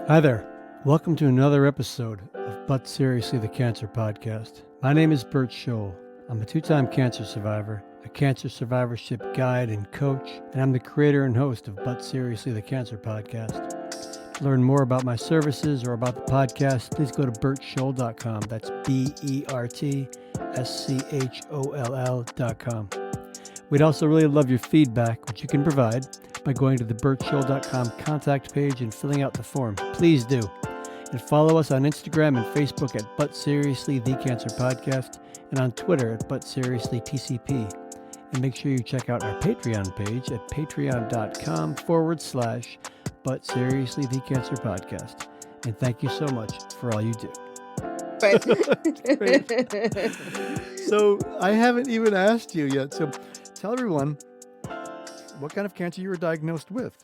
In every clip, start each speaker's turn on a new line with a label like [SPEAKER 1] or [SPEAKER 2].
[SPEAKER 1] Hi there. Welcome to another episode of But Seriously the Cancer Podcast. My name is Bert Scholl. I'm a two-time cancer survivor, a cancer survivorship guide and coach, and I'm the creator and host of But Seriously the Cancer Podcast. To learn more about my services or about the podcast, please go to bertscholl.com. That's BERTSCHOLL.com. We'd also really love your feedback, which you can provide by going to the bertscholl.com contact page and filling out the form. Please do. And follow us on Instagram and Facebook at But Seriously the Cancer Podcast and on Twitter at But Seriously TCP. And make sure you check out our Patreon page at patreon.com/But Seriously the Cancer Podcast. And thank you so much for all you do. Great. So I haven't even asked you yet. So tell everyone what kind of cancer you were diagnosed with.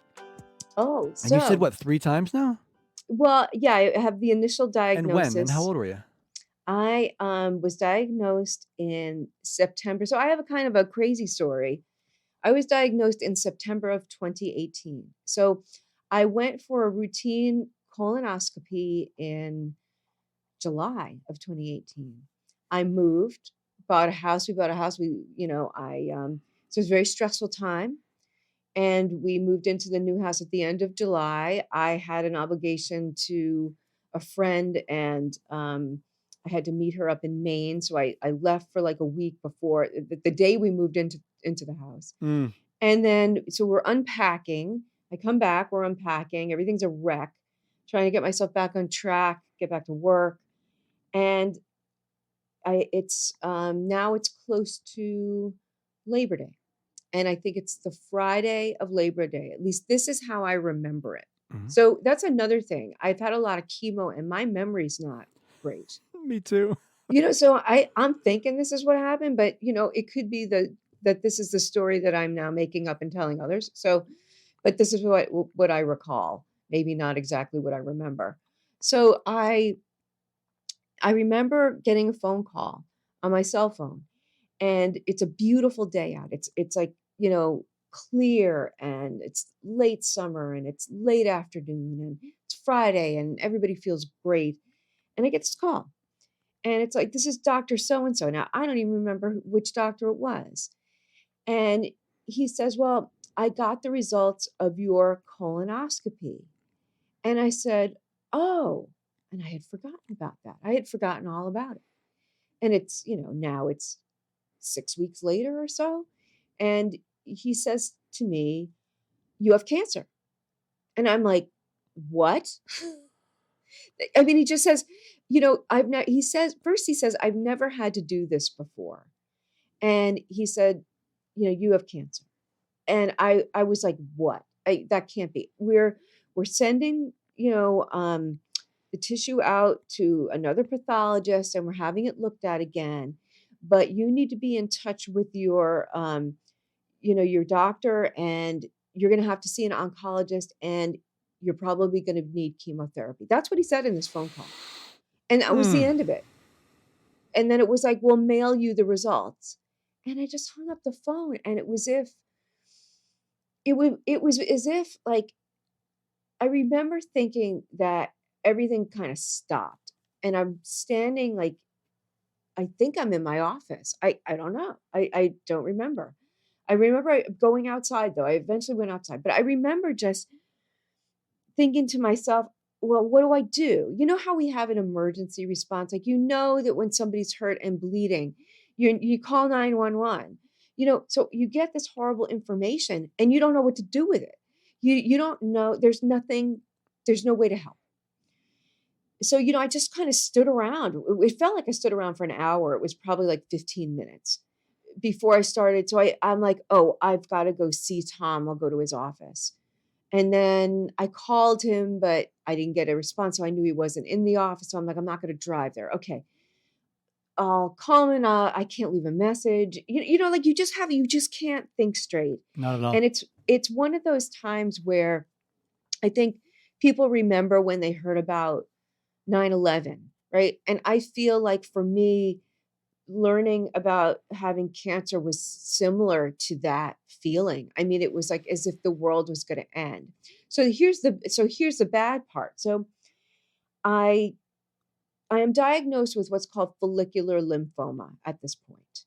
[SPEAKER 2] Oh,
[SPEAKER 1] And you said, what, 3 times now?
[SPEAKER 2] Well, yeah, I have the initial diagnosis.
[SPEAKER 1] And when? And how old were you?
[SPEAKER 2] I was diagnosed in September. So I have a kind of a crazy story. I was diagnosed in September of 2018. So I went for a routine colonoscopy in July of 2018. I moved, bought a house. We bought a house. So it was a very stressful time. And we moved into the new house at the end of July. I had an obligation to a friend, and I had to meet her up in Maine. So I left for like a week before the day we moved into the house.
[SPEAKER 1] Mm.
[SPEAKER 2] And then, so we're unpacking. I come back, we're unpacking. Everything's a wreck, trying to get myself back on track, get back to work. And now it's close to Labor Day. And I think it's the Friday of Labor Day. At least this is how I remember it.
[SPEAKER 1] Mhm.
[SPEAKER 2] So that's another thing. I've had a lot of chemo and my memory's not great.
[SPEAKER 1] Me too.
[SPEAKER 2] So I'm thinking this is what happened, but it could be that this is the story that I'm now making up and telling others. So, but this is what I recall, maybe not exactly what I remember. So I remember getting a phone call on my cell phone, and it's a beautiful day out. It's like, clear, and it's late summer, and it's late afternoon, and it's Friday, and everybody feels great. And I get this call, and it's like, this is Dr. So-and-so. Now, I don't even remember which doctor it was. And he says, well, I got the results of your colonoscopy. And I said, oh, and I had forgotten about that. I had forgotten all about it. And it's, now it's 6 weeks later or so. And he says to me, you have cancer. And I'm like, what? I mean, he just says, he says, I've never had to do this before. And he said, you have cancer. And I was like, what? That can't be. We're sending, the tissue out to another pathologist, and we're having it looked at again. But you need to be in touch with your, your doctor, and you're going to have to see an oncologist, and you're probably going to need chemotherapy. That's what he said in this phone call. And that was the end of it. And then it was like, we'll mail you the results. And I just hung up the phone, and it was as if like, I remember thinking that everything kind of stopped, and I'm standing like, I think I'm in my office. I don't know. I don't remember. I remember going outside, though. I eventually went outside. But I remember just thinking to myself, well, what do I do? You know how we have an emergency response? Like, that when somebody's hurt and bleeding, you call 911. So you get this horrible information, and you don't know what to do with it. You don't know. There's no way to help. So, I just kind of stood around. It felt like I stood around for an hour. It was probably like 15 minutes before I started. So I'm like, oh, I've got to go see Tom. I'll go to his office. And then I called him, but I didn't get a response. So I knew he wasn't in the office. So I'm like, I'm not going to drive there. Okay. I'll call him, and I can't leave a message. Like you just can't think straight.
[SPEAKER 1] Not at all.
[SPEAKER 2] And it's one of those times where I think people remember when they heard about 9/11, right? And I feel like for me, learning about having cancer was similar to that feeling. I mean, it was like as if the world was going to end. So here's the bad part. So I I am diagnosed with what's called follicular lymphoma at this point.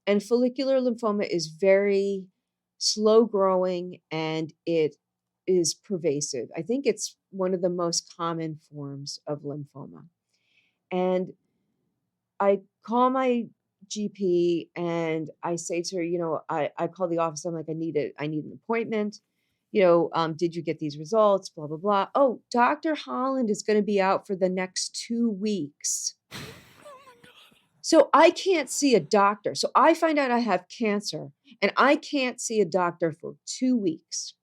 [SPEAKER 2] And follicular lymphoma is very slow growing and it is pervasive. I think it's one of the most common forms of lymphoma. And I call my GP and I say to her, I call the office. I'm like, I need an appointment. Did you get these results? Blah, blah, blah. Oh, Dr. Holland is going to be out for the next 2 weeks. So I can't see a doctor. So I find out I have cancer and I can't see a doctor for 2 weeks.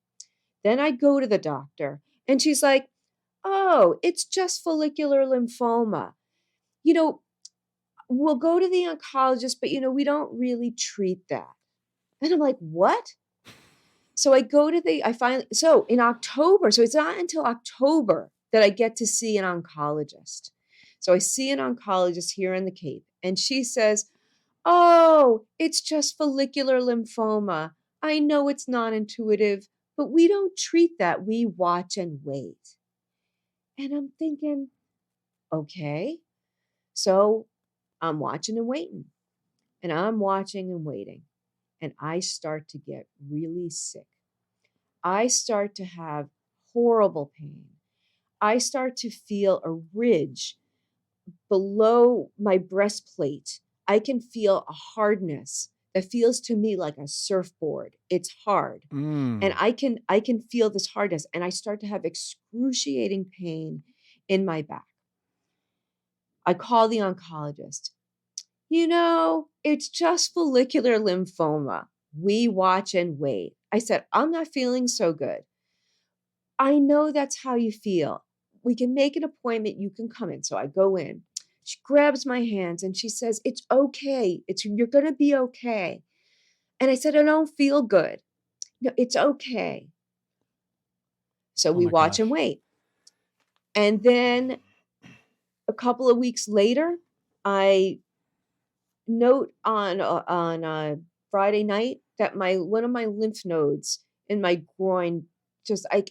[SPEAKER 2] Then I go to the doctor and she's like, oh, it's just follicular lymphoma. We'll go to the oncologist, but we don't really treat that. And I'm like, what? So so in October, so it's not until October that I get to see an oncologist. So I see an oncologist here in the Cape and she says, oh, it's just follicular lymphoma. I know it's not intuitive, but we don't treat that. We watch and wait. And I'm thinking, okay. So I'm watching and waiting. And I'm watching and waiting. And I start to get really sick. I start to have horrible pain. I start to feel a ridge below my breastplate. I can feel a hardness that feels to me like a surfboard. It's hard. And I can feel this hardness and I start to have excruciating pain in my back. I call the oncologist. It's just follicular lymphoma. We watch and wait. I said, I'm not feeling so good. I know that's how you feel. We can make an appointment. You can come in. So I go in. She grabs my hands and she says, it's okay. You're going to be okay. And I said, I don't feel good. No, it's okay. So we watch and wait. And then a couple of weeks later, I note on a Friday night that one of my lymph nodes in my groin,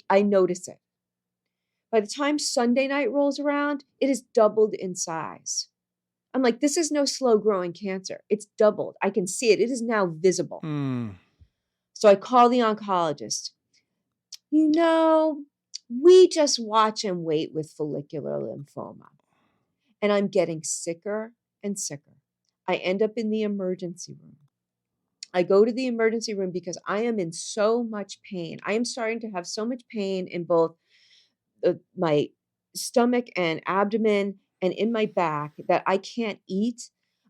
[SPEAKER 2] I notice it. By the time Sunday night rolls around, it is doubled in size. I'm like, this is no slow growing cancer. It's doubled. I can see it. It is now visible. So I call the oncologist. We just watch and wait with follicular lymphoma. And I'm getting sicker and sicker. I end up in the emergency room. I go to the emergency room because I am in so much pain. I am starting to have so much pain in both my stomach and abdomen and in my back that I can't eat.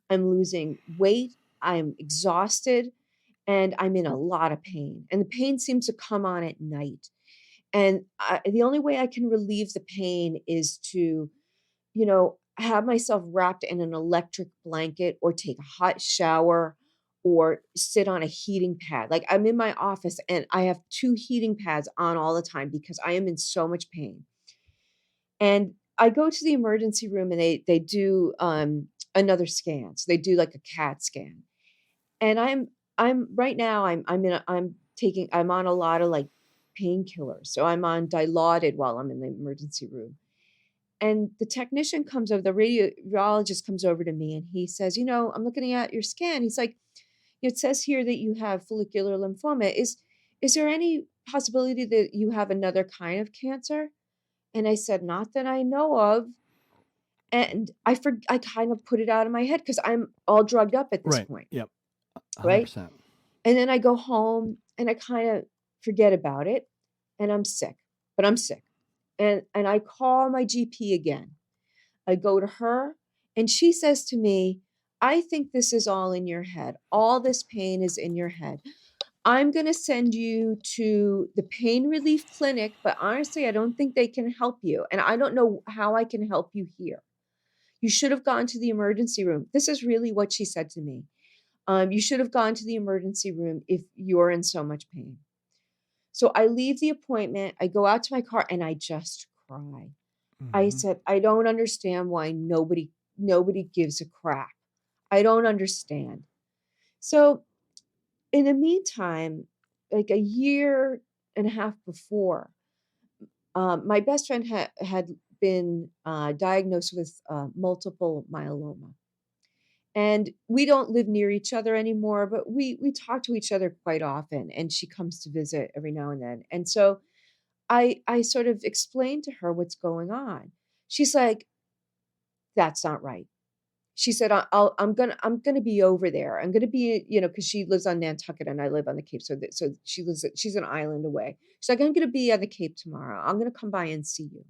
[SPEAKER 2] I'm losing weight. I'm exhausted and I'm in a lot of pain. And the pain seems to come on at night. And the only way I can relieve the pain is to, have myself wrapped in an electric blanket or take a hot shower or sit on a heating pad. Like I'm in my office and I have 2 heating pads on all the time because I am in so much pain. And I go to the emergency room and they do another scan. So they do like a CAT scan. And I'm right now I'm on a lot of like painkillers. So I'm on Dilaudid while I'm in the emergency room. And the technician comes over, the radiologist comes over to me and he says, I'm looking at your scan. He's like, it says here that you have follicular lymphoma. Is there any possibility that you have another kind of cancer? And I said, not that I know of. And I kind of put it out of my head because I'm all drugged up at this point.
[SPEAKER 1] Yep. 100%.
[SPEAKER 2] Right. And then I go home and I kind of forget about it and I'm sick, but I'm sick. And I call my GP again. I go to her and she says to me, I think this is all in your head. All this pain is in your head. I'm going to send you to the pain relief clinic, but honestly, I don't think they can help you. And I don't know how I can help you here. You should have gone to the emergency room. This is really what she said to me. You should have gone to the emergency room if you're in so much pain. So I leave the appointment. I go out to my car and I just cry. I said, I don't understand why nobody gives a crap. I don't understand. So in the meantime, like a year and a half before, my best friend had been diagnosed with multiple myeloma. And we don't live near each other anymore, but we talk to each other quite often, and she comes to visit every now and then. And so I sort of explained to her what's going on. She's like, "That's not right." She said, I'm gonna be over there. I'm gonna be, because she lives on Nantucket and I live on the Cape. So she's an island away. She's like, I'm gonna be on the Cape tomorrow. I'm gonna come by and see you."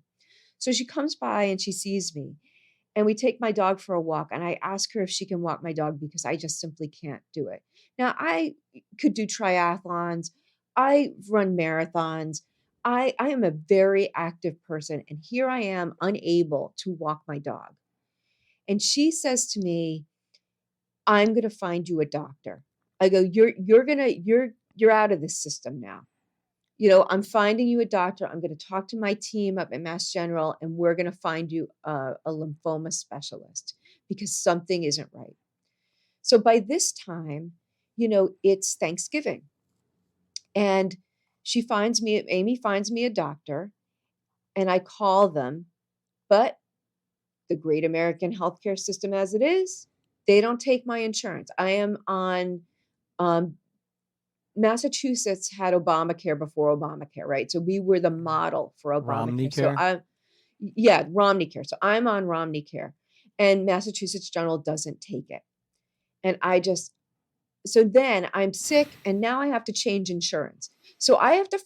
[SPEAKER 2] So she comes by and she sees me, and we take my dog for a walk, and I ask her if she can walk my dog because I just simply can't do it. Now, I could do triathlons. I run marathons. I am a very active person, and here I am unable to walk my dog. And she says to me, "I'm going to find you a doctor." I go, "You're out of this system now. I'm finding you a doctor. I'm going to talk to my team up at Mass General, and we're going to find you a lymphoma specialist because something isn't right." So by this time, it's Thanksgiving, and Amy finds me a doctor, and I call them, but the great American healthcare system as it is, they don't take my insurance. I am on um, Massachusetts had Obamacare before Obamacare, right? So we were the model for
[SPEAKER 1] Romney
[SPEAKER 2] Obamacare. So
[SPEAKER 1] care.
[SPEAKER 2] Romney Care. So I'm on Romney Care, and Massachusetts General doesn't take it. And so then I'm sick, and now I have to change insurance. So I have to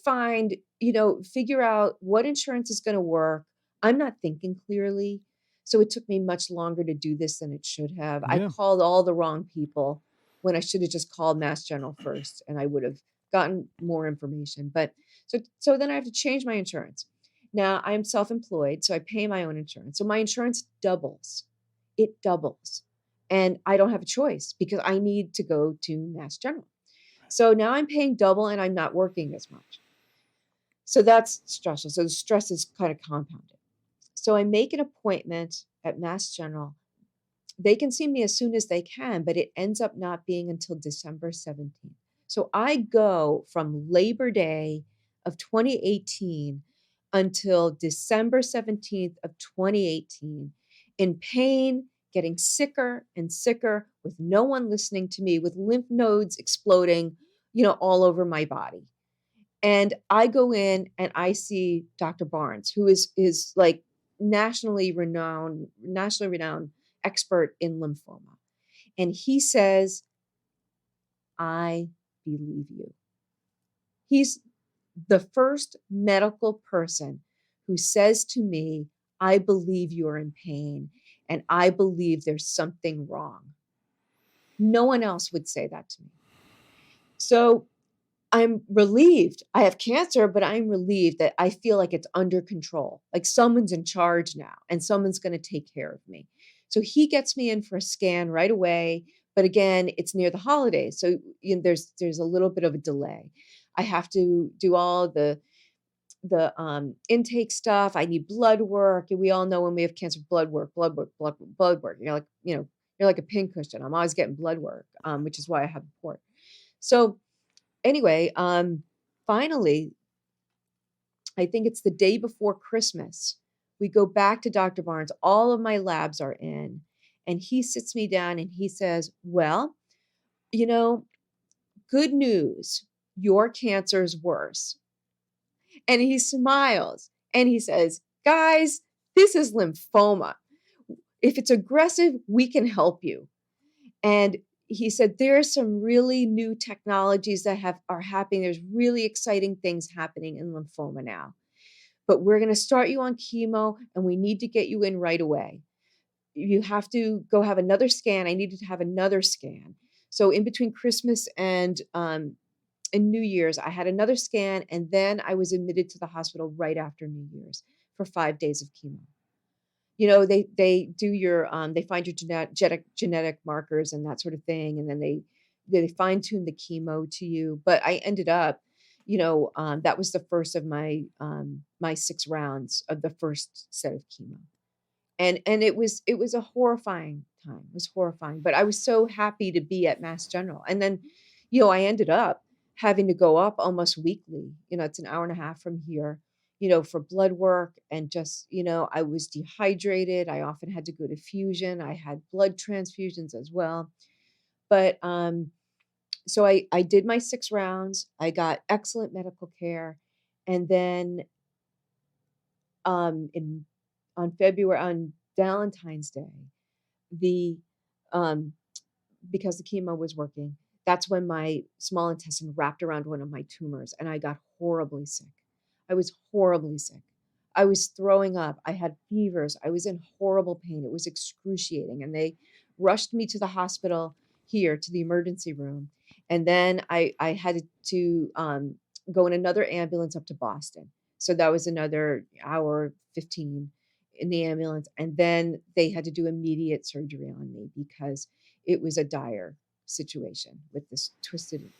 [SPEAKER 2] figure out what insurance is going to work. I'm not thinking clearly. So it took me much longer to do this than it should have. I
[SPEAKER 1] Yeah.
[SPEAKER 2] called all the wrong people when I should have just called Mass General first, and I would have gotten more information. But so then I have to change my insurance. Now I'm self-employed, so I pay my own insurance. So my insurance doubles. It doubles. And I don't have a choice because I need to go to Mass General. So now I'm paying double and I'm not working as much. So that's stressful. So the stress is kind of compounded. So I make an appointment at Mass General. They can see me as soon as they can, but it ends up not being until December 17th. So I go from Labor Day of 2018 until December 17th of 2018 in pain, getting sicker and sicker, with no one listening to me, with lymph nodes exploding, all over my body. And I go in and I see Dr. Barnes, who is like nationally renowned expert in lymphoma. And he says, "I believe you." He's the first medical person who says to me, "I believe you're in pain, and I believe there's something wrong." No one else would say that to me. So I'm relieved. I have cancer, but I'm relieved that I feel like it's under control. Like someone's in charge now and someone's going to take care of me. So he gets me in for a scan right away. But again, it's near the holidays. So there's a little bit of a delay. I have to do all the intake stuff. I need blood work. And we all know when we have cancer, blood work. You're like a pincushion. I'm always getting blood work, which is why I have a port. So anyway, finally, I think it's the day before Christmas, we go back to Dr. Barnes. All of my labs are in, and he sits me down and he says, "Well, good news, your cancer is worse." And he smiles and he says, "Guys, this is lymphoma. If it's aggressive, we can help you." And he said, "There are some really new technologies that are happening. There's really exciting things happening in lymphoma now. But we're going to start you on chemo, and we need to get you in right away. You have to go have another scan." I needed to have another scan. So in between Christmas and New Year's, I had another scan, and then I was admitted to the hospital right after New Year's for 5 days of chemo. They do they find your genetic markers and that sort of thing, and then they fine tune the chemo to you. But I ended up, that was the first of my 6 rounds of the first set of chemo, and it was a horrifying time. It was horrifying, but I was so happy to be at Mass General, and then, I ended up having to go up almost weekly. It's an hour and a half from here, for blood work, and just, I was dehydrated. I often had to go to fusion. I had blood transfusions as well. But so I did my 6 rounds. I got excellent medical care. And then in on Valentine's Day, the um because the chemo was working, that's when my small intestine wrapped around one of my tumors and I got horribly sick. I was horribly sick. I was throwing up. I had fevers. I was in horrible pain. It was excruciating. And they rushed me to the hospital here to the emergency room. And then I had to go in another ambulance up to Boston. So that was another hour 15 in the ambulance. And then they had to do immediate surgery on me because it was a dire situation with this twisted,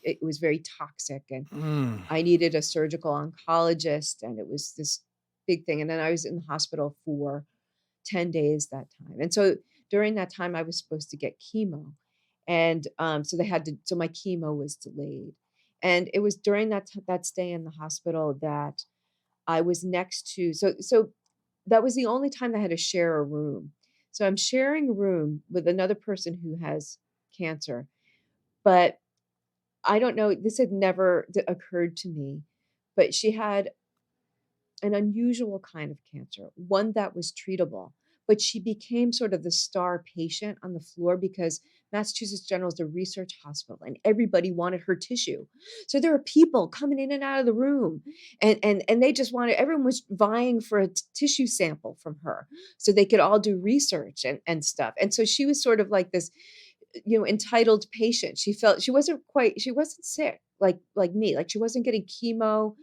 [SPEAKER 2] it was very toxic, and
[SPEAKER 1] Mm.
[SPEAKER 2] I needed a surgical oncologist, and it was this big thing. And then I was in the hospital for 10 days that time. And so during that time, I was supposed to get chemo. And so my chemo was delayed. And it was during that stay in the hospital that I was next to, so that was the only time I had to share a room. So I'm sharing a room with another person who has cancer, but I don't know, this had never occurred to me, but she had an unusual kind of cancer, one that was treatable. But she became sort of the star patient on the floor because Massachusetts General is a research hospital and everybody wanted her tissue. So there were people coming in and out of the room, and they just wanted, everyone was vying for a tissue sample from her so they could all do research and stuff. And so she was sort of like this, entitled patient. She felt she wasn't sick like me, like she wasn't getting chemo.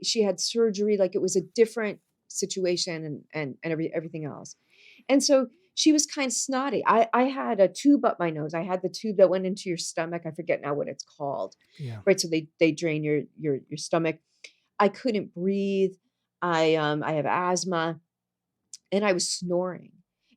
[SPEAKER 2] She had surgery, like it was a different situation, and everything else. And so she was kind of snotty. I had a tube up my nose. I had the tube that went into your stomach. I forget now what it's called.
[SPEAKER 1] Yeah.
[SPEAKER 2] Right. So they drain your stomach. I couldn't breathe. I have asthma, and I was snoring.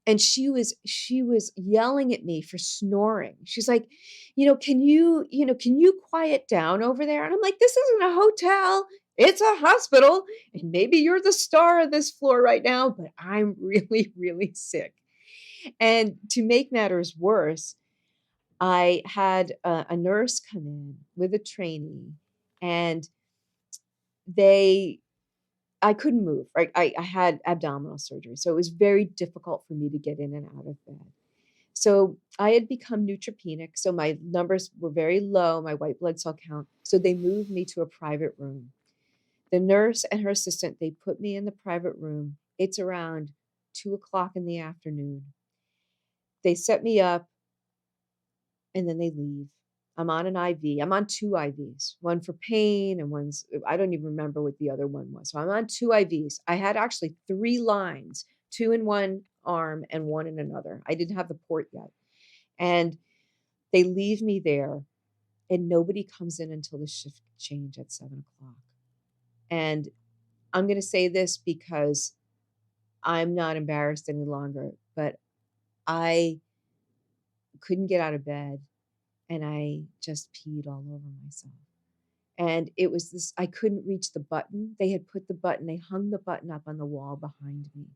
[SPEAKER 2] And she was yelling at me for snoring. She's like, can you quiet down over there? And I'm like, this isn't a hotel. It's a hospital. And maybe you're the star of this floor right now, but I'm really, really sick. And to make matters worse, I had a nurse come in with a trainee, and they I couldn't move, right? I had abdominal surgery, so it was very difficult for me to get in and out of bed. So I had become neutropenic, so my numbers were very low, my white blood cell count. So they moved me to a private room. The nurse and her assistant, they put me in the private room. It's around 2 o'clock in the afternoon. They set me up and then they leave. I'm on an IV. I'm on 2 IVs, one for pain and I don't even remember what the other one was. So I'm on 2 IVs. I had actually 3 lines, 2 in one arm and 1 in another. I didn't have the port yet. And they leave me there, and nobody comes in until the shift change at 7 o'clock. And I'm going to say this because I'm not embarrassed any longer, but I couldn't get out of bed, and I just peed all over myself. And it was this, I couldn't reach the button. They had put the button, they hung the button up on the wall behind me.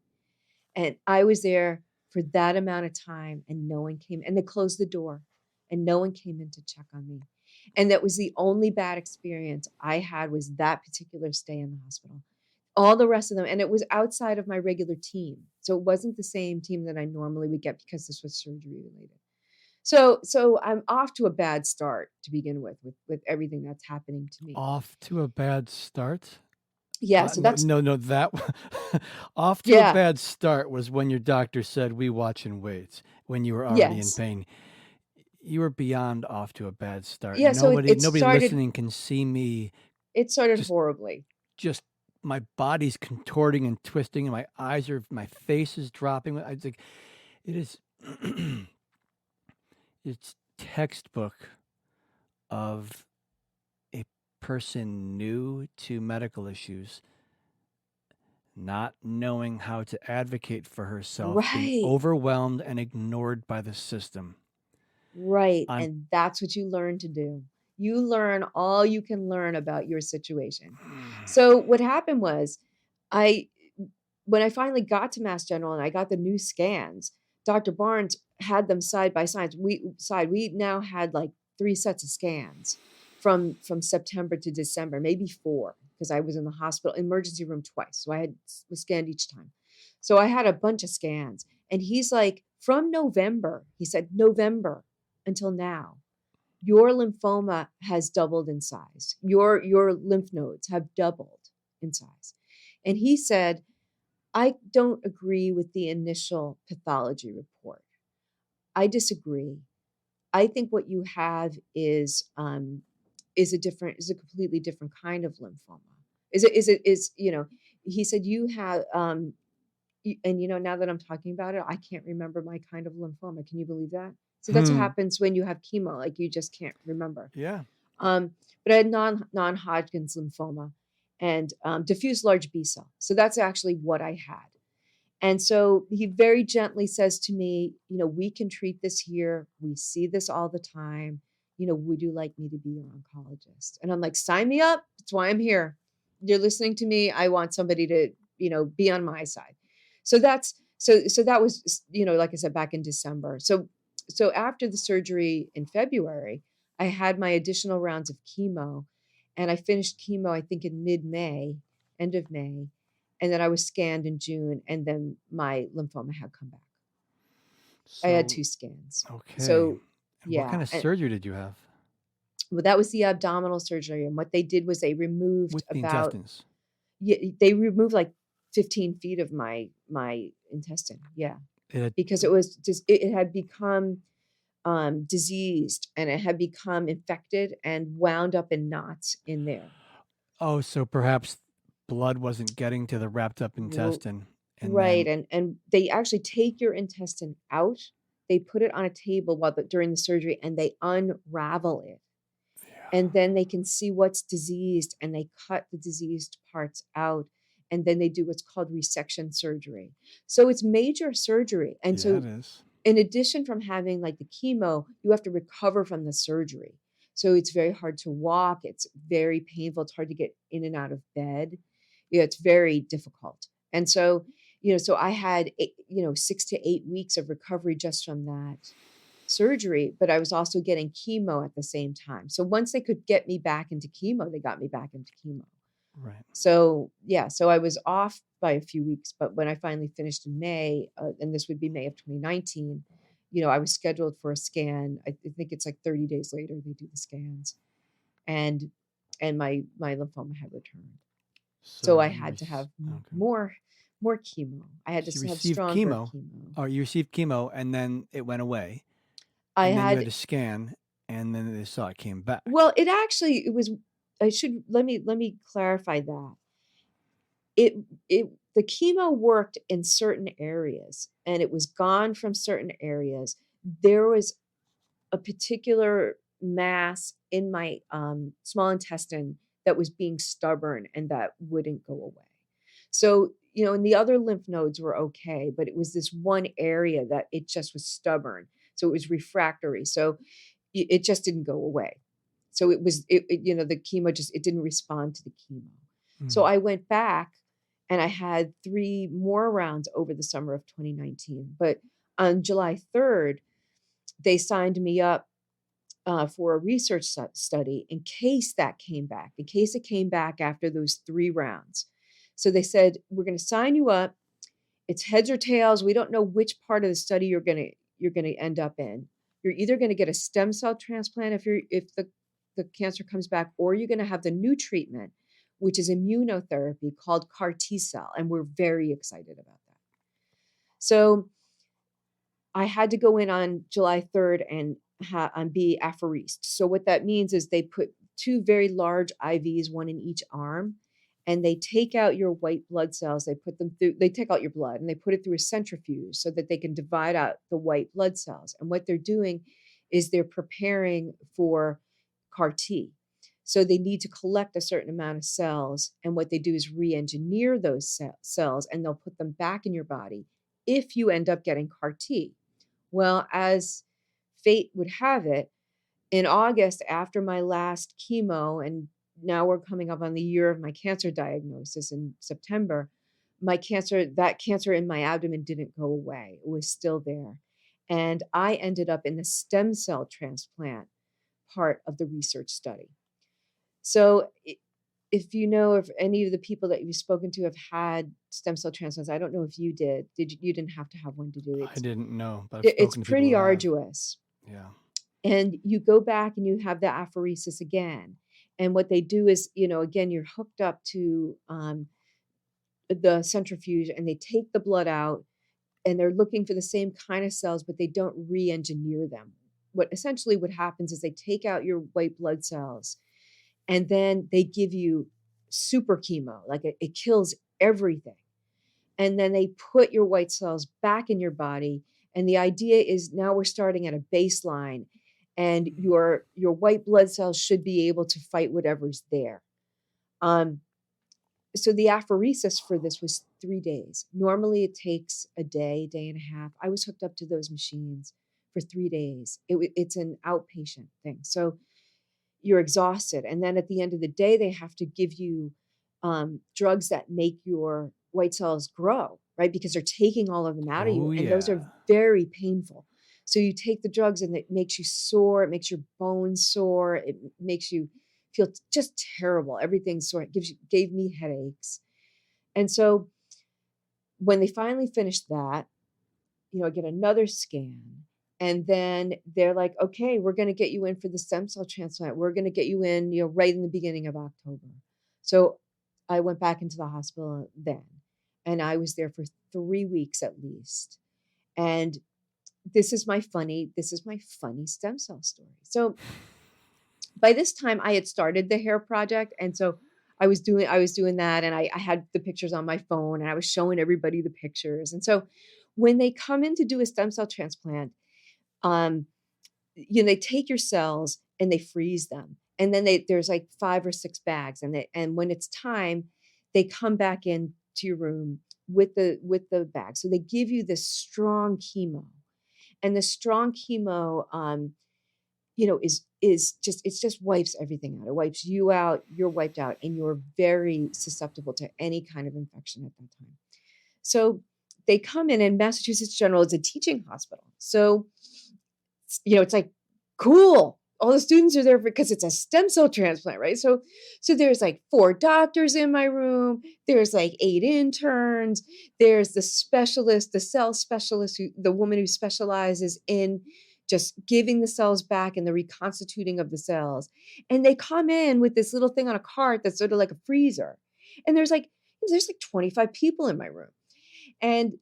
[SPEAKER 2] And I was there for that amount of time, and no one came, and they closed the door, and no one came in to check on me. And that was the only bad experience I had, was that particular stay in the hospital. All the rest of them, and it was outside of my regular team. So it wasn't the same team that I normally would get because this was surgery related. So I'm off to a bad start to begin with everything that's happening to me.
[SPEAKER 1] Off to a bad start?
[SPEAKER 2] Yeah, so that's
[SPEAKER 1] No, that off to a
[SPEAKER 2] yeah,
[SPEAKER 1] bad start was when your doctor said, "We watch and wait," when you were already in
[SPEAKER 2] yes.
[SPEAKER 1] pain. You were beyond off to a bad start.
[SPEAKER 2] Yeah, so
[SPEAKER 1] Nobody listening can see me
[SPEAKER 2] it started
[SPEAKER 1] just
[SPEAKER 2] horribly.
[SPEAKER 1] just my body's contorting and twisting, and my face is dropping. I think it is it's textbook of a person new to medical issues, not knowing how to advocate for herself, being
[SPEAKER 2] Right.
[SPEAKER 1] overwhelmed and ignored by the system.
[SPEAKER 2] Right.
[SPEAKER 1] On
[SPEAKER 2] And that's what you learn to do. You learn all you can learn about your situation. So what happened was, I when I finally got to Mass General and I got the new scans, Dr. Barnes had them side by side. We now had like 3 sets of scans from September to December, maybe 4, because I was in the hospital emergency room twice. So I was scanned each time. So I had a bunch of scans. And he's like, from November, he said, November until now, your lymphoma has doubled in size. Your lymph nodes have doubled in size. And he said, I don't agree with the initial pathology report. I disagree. I think what you have is a completely different kind of lymphoma. He said you have and now that I'm talking about it, I can't remember my kind of lymphoma. Can you believe that? So that's what happens when you have chemo, like you just can't remember.
[SPEAKER 1] Yeah.
[SPEAKER 2] But I had non-Hodgkin's lymphoma and diffuse large B cell. So that's actually what I had. And so he very gently says to me, we can treat this here. We see this all the time. Would you like me to be your oncologist? And I'm like, sign me up. That's why I'm here. You're listening to me. I want somebody to, be on my side. So that was, like I said, back in December. So after the surgery in February, I had my additional rounds of chemo, and I finished chemo, I think in mid-May, end of May. And then I was scanned in June, and then my lymphoma had come back. I had 2 scans.
[SPEAKER 1] Okay.
[SPEAKER 2] So,
[SPEAKER 1] And
[SPEAKER 2] yeah.
[SPEAKER 1] what kind of surgery did you have?
[SPEAKER 2] Well, that was the abdominal surgery. And what they did was they removed
[SPEAKER 1] With the intestines.
[SPEAKER 2] Yeah, they removed like 15 feet of my intestine. Yeah. Because it had become diseased, and it had become infected and wound up in knots in there.
[SPEAKER 1] Oh, so perhaps blood wasn't getting to the wrapped up intestine.
[SPEAKER 2] Right. And they actually take your intestine out. They put it on a table during the surgery, and they unravel it. Yeah. And then they can see what's diseased, and they cut the diseased parts out. And then they do what's called resection surgery. So it's major surgery. And so
[SPEAKER 1] it is.
[SPEAKER 2] In addition from having like the chemo, you have to recover from the surgery. So it's very hard to walk. It's very painful. It's hard to get in and out of bed. It's very difficult. And so, so I had 6 to 8 weeks of recovery just from that surgery, but I was also getting chemo at the same time. So once they could get me back into chemo, they got me back into chemo.
[SPEAKER 1] Right.
[SPEAKER 2] So, so I was off by a few weeks, but when I finally finished in May, and this would be May of 2019, I was scheduled for a scan. I think it's like 30 days later they do the scans, and my lymphoma had returned. So I had to have more chemo. I had to have stronger chemo.
[SPEAKER 1] Oh, you received chemo, and then it went away. Then you had a scan, and then they saw it came back.
[SPEAKER 2] Well, it was. Let me clarify that. The chemo worked in certain areas, and it was gone from certain areas. There was a particular mass in my small intestine that was being stubborn and that wouldn't go away. So, and the other lymph nodes were okay, but it was this one area that it just was stubborn. So it was refractory. So it just didn't go away. So the chemo it didn't respond to the chemo. So I went back, and I had 3 more rounds over the summer of 2019. But on July 3rd, they signed me up for a research study in case that came back, in case it came back after those 3 rounds. So they said, we're going to sign you up. It's heads or tails. We don't know which part of the study you're going to end up in. You're either going to get a stem cell transplant if the cancer comes back, or you're going to have the new treatment, which is immunotherapy called CAR T-cell. And we're very excited about that. So I had to go in on July 3rd and be apheresed. So what that means is they put 2 very large IVs, one in each arm, and they take out your white blood cells. They take out your blood, and they put it through a centrifuge so that they can divide out the white blood cells. And what they're doing is they're preparing for CAR T. So they need to collect a certain amount of cells. And what they do is re-engineer those cells, and they'll put them back in your body if you end up getting CAR T. Well, as fate would have it, in August, after my last chemo, and now we're coming up on the year of my cancer diagnosis in September, that cancer in my abdomen didn't go away. It was still there. And I ended up in the stem cell transplant part of the research study. So if you know if any of the people that you've spoken to have had stem cell transplants, I don't know if you did. You didn't have to have one to do
[SPEAKER 1] I
[SPEAKER 2] it.
[SPEAKER 1] didn't know, but I've
[SPEAKER 2] It's
[SPEAKER 1] spoken to people
[SPEAKER 2] pretty
[SPEAKER 1] who have.
[SPEAKER 2] arduous.
[SPEAKER 1] Yeah.
[SPEAKER 2] And you go back and you have the apheresis again. And what they do is, again, you're hooked up to the centrifuge, and they take the blood out, and they're looking for the same kind of cells, but they don't re-engineer them. What happens is they take out your white blood cells, and then they give you super chemo, like it kills everything. And then they put your white cells back in your body. And the idea is now we're starting at a baseline, and your white blood cells should be able to fight whatever's there. So the apheresis for this was 3 days. Normally it takes a day and a half. I was hooked up to those machines for 3 days. It's an outpatient thing. So you're exhausted. And then at the end of the day, they have to give you drugs that make your white cells grow, right? Because they're taking all of them out of you. And those are very painful. So you take the drugs and it makes you sore. It makes your bones sore. It makes you feel just terrible. Everything's sore. It gave me headaches. And so when they finally finished that, I get another scan. And then they're like, okay, we're going to get you in for the stem cell transplant. We're going to get you in, right in the beginning of October. So I went back into the hospital then, and I was there for 3 weeks at least. And this is my funny stem cell story. So by this time I had started the hair project. And so I was doing that, and I had the pictures on my phone, and I was showing everybody the pictures. And so when they come in to do a stem cell transplant, they take your cells and they freeze them. And then there's like 5 or 6 bags. And when it's time, they come back into your room with the bag. So they give you this strong chemo, and the strong chemo, is just wipes everything out. It wipes you out, you're wiped out, and you're very susceptible to any kind of infection at that time. So they come in, and Massachusetts General is a teaching hospital. So, it's like, cool. All the students are there because it's a stem cell transplant, right? So there's like 4 doctors in my room. There's like 8 interns. There's the specialist, the cell specialist, the woman who specializes in just giving the cells back and the reconstituting of the cells. And they come in with this little thing on a cart that's sort of like a freezer. And there's like 25 people in my room. And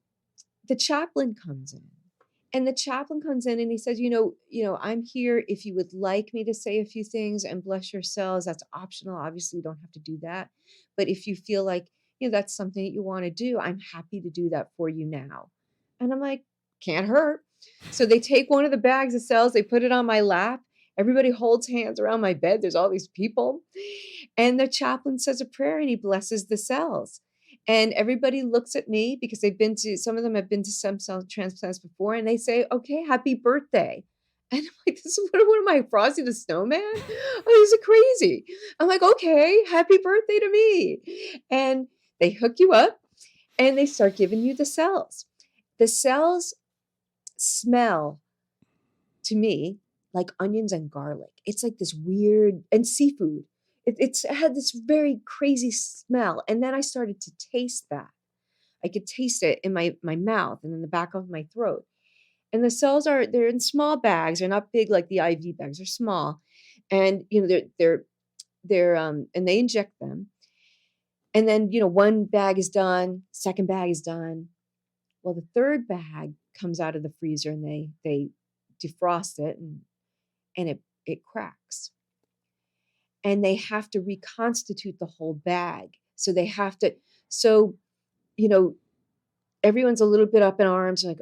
[SPEAKER 2] the chaplain comes in. And the chaplain comes in and he says, I'm here if you would like me to say a few things and bless your cells. That's optional. Obviously, you don't have to do that. But if you feel like, that's something that you want to do, I'm happy to do that for you now. And I'm like, can't hurt. So they take one of the bags of cells, they put it on my lap. Everybody holds hands around my bed. There's all these people. And the chaplain says a prayer and he blesses the cells. And everybody looks at me because some of them have been to stem cell transplants before, and they say, okay, happy birthday. And I'm like, this is what am I, Frosty the Snowman? Oh, this is crazy. I'm like, okay, happy birthday to me. And they hook you up and they start giving you the cells. The cells smell to me like onions and garlic. It's like this weird, and seafood. It had this very crazy smell. And then I started to taste that. I could taste it in my mouth and in the back of my throat. And the cells they're in small bags. They're not big like the IV bags. They're small. And, they're and they inject them. And then, one bag is done, second bag is done. Well, the third bag comes out of the freezer and they defrost it and it cracks. And they have to reconstitute the whole bag. So everyone's a little bit up in arms, like,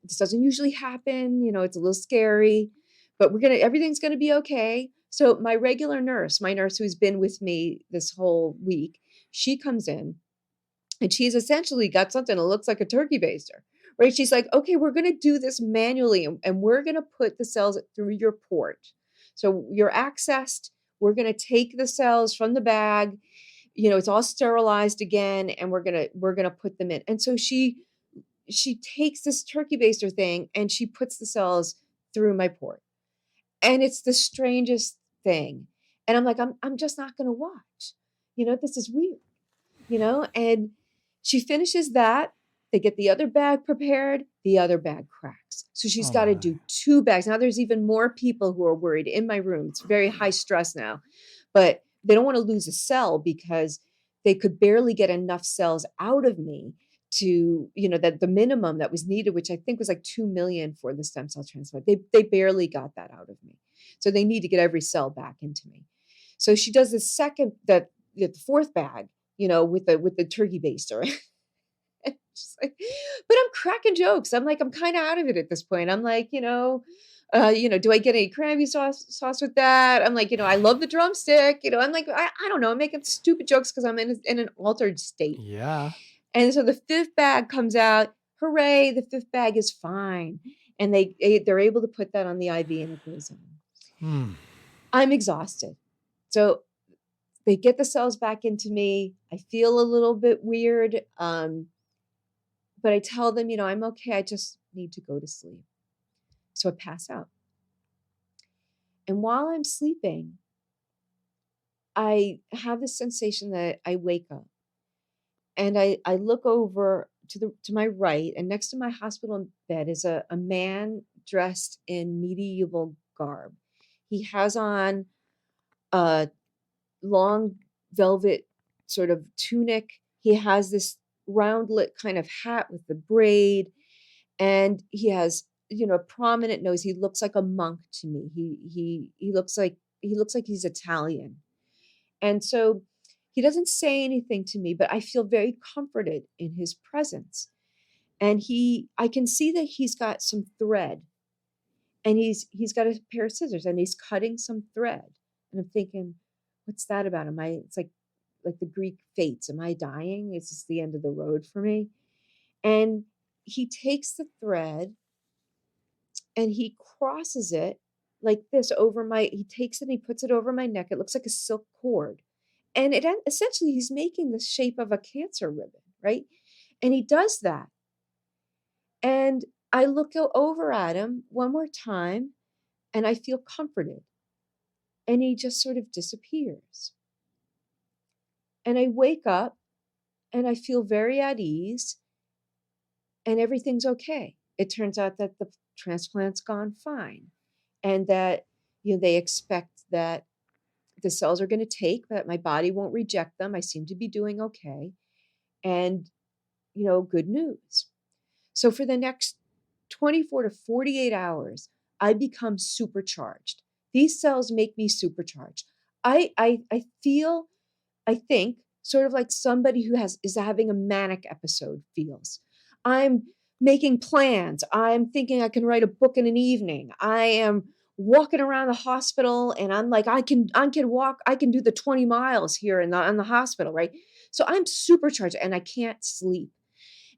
[SPEAKER 2] this doesn't usually happen. It's a little scary, but everything's going to be okay. So my nurse who's been with me this whole week, she comes in and she's essentially got something that looks like a turkey baster, right? She's like, okay, we're going to do this manually and we're going to put the cells through your port. So you're accessed. We're going to take the cells from the bag. It's all sterilized again, and we're going to put them in. And so she takes this turkey baster thing and she puts the cells through my port. And it's the strangest thing. And I'm like, I'm just not going to watch. This is weird. And she finishes that. They get the other bag prepared. The other bag cracks. So she's got to do 2 bags. Now there's even more people who are worried in my room. It's very high stress now, but they don't want to lose a cell because they could barely get enough cells out of me to, that the minimum that was needed, which I think was like 2 million for the stem cell transplant. They barely got that out of me. So they need to get every cell back into me. So she does the 4th bag, with the turkey baster. But I'm cracking jokes. I'm like, I'm kind of out of it at this point. I'm like, do I get any cranberry sauce with that? I'm like, I love the drumstick. I'm like, I don't know. I'm making stupid jokes because I'm in an altered state.
[SPEAKER 1] Yeah.
[SPEAKER 2] And so the 5th bag comes out. Hooray! The 5th bag is fine, and they're able to put that on the IV and it goes on. I'm exhausted, so they get the cells back into me. I feel a little bit weird. But I tell them, I'm okay. I just need to go to sleep. So I pass out. And while I'm sleeping, I have this sensation that I wake up and I look over to my right, and next to my hospital bed is a man dressed in medieval garb. He has on a long velvet sort of tunic. He has this roundlet kind of hat with the braid, and he has a prominent nose. He looks like a monk to me. He looks like he's Italian. And so he doesn't say anything to me, but I feel very comforted in his presence. And I can see that he's got some thread, and he's got a pair of scissors, and he's cutting some thread. And I'm thinking, what's that about? It's like the Greek fates. Am I dying? Is this the end of the road for me? And he takes the thread and he crosses it like this he takes it and he puts it over my neck. It looks like a silk cord. And essentially he's making the shape of a cancer ribbon, right? And he does that. And I look over at him one more time and I feel comforted. And he just sort of disappears. And I wake up and I feel very at ease and everything's okay. It turns out that the transplant's gone fine and that they expect that the cells are going to take, but my body won't reject them. I seem to be doing okay. And good news. So for the next 24 to 48 hours, I become supercharged. These cells make me supercharged. I feel, I think, sort of like somebody who is having a manic episode feels. I'm making plans. I'm thinking I can write a book in an evening. I am walking around the hospital and I'm like, I can walk, I can do the 20 miles here in the hospital, right? So I'm supercharged and I can't sleep.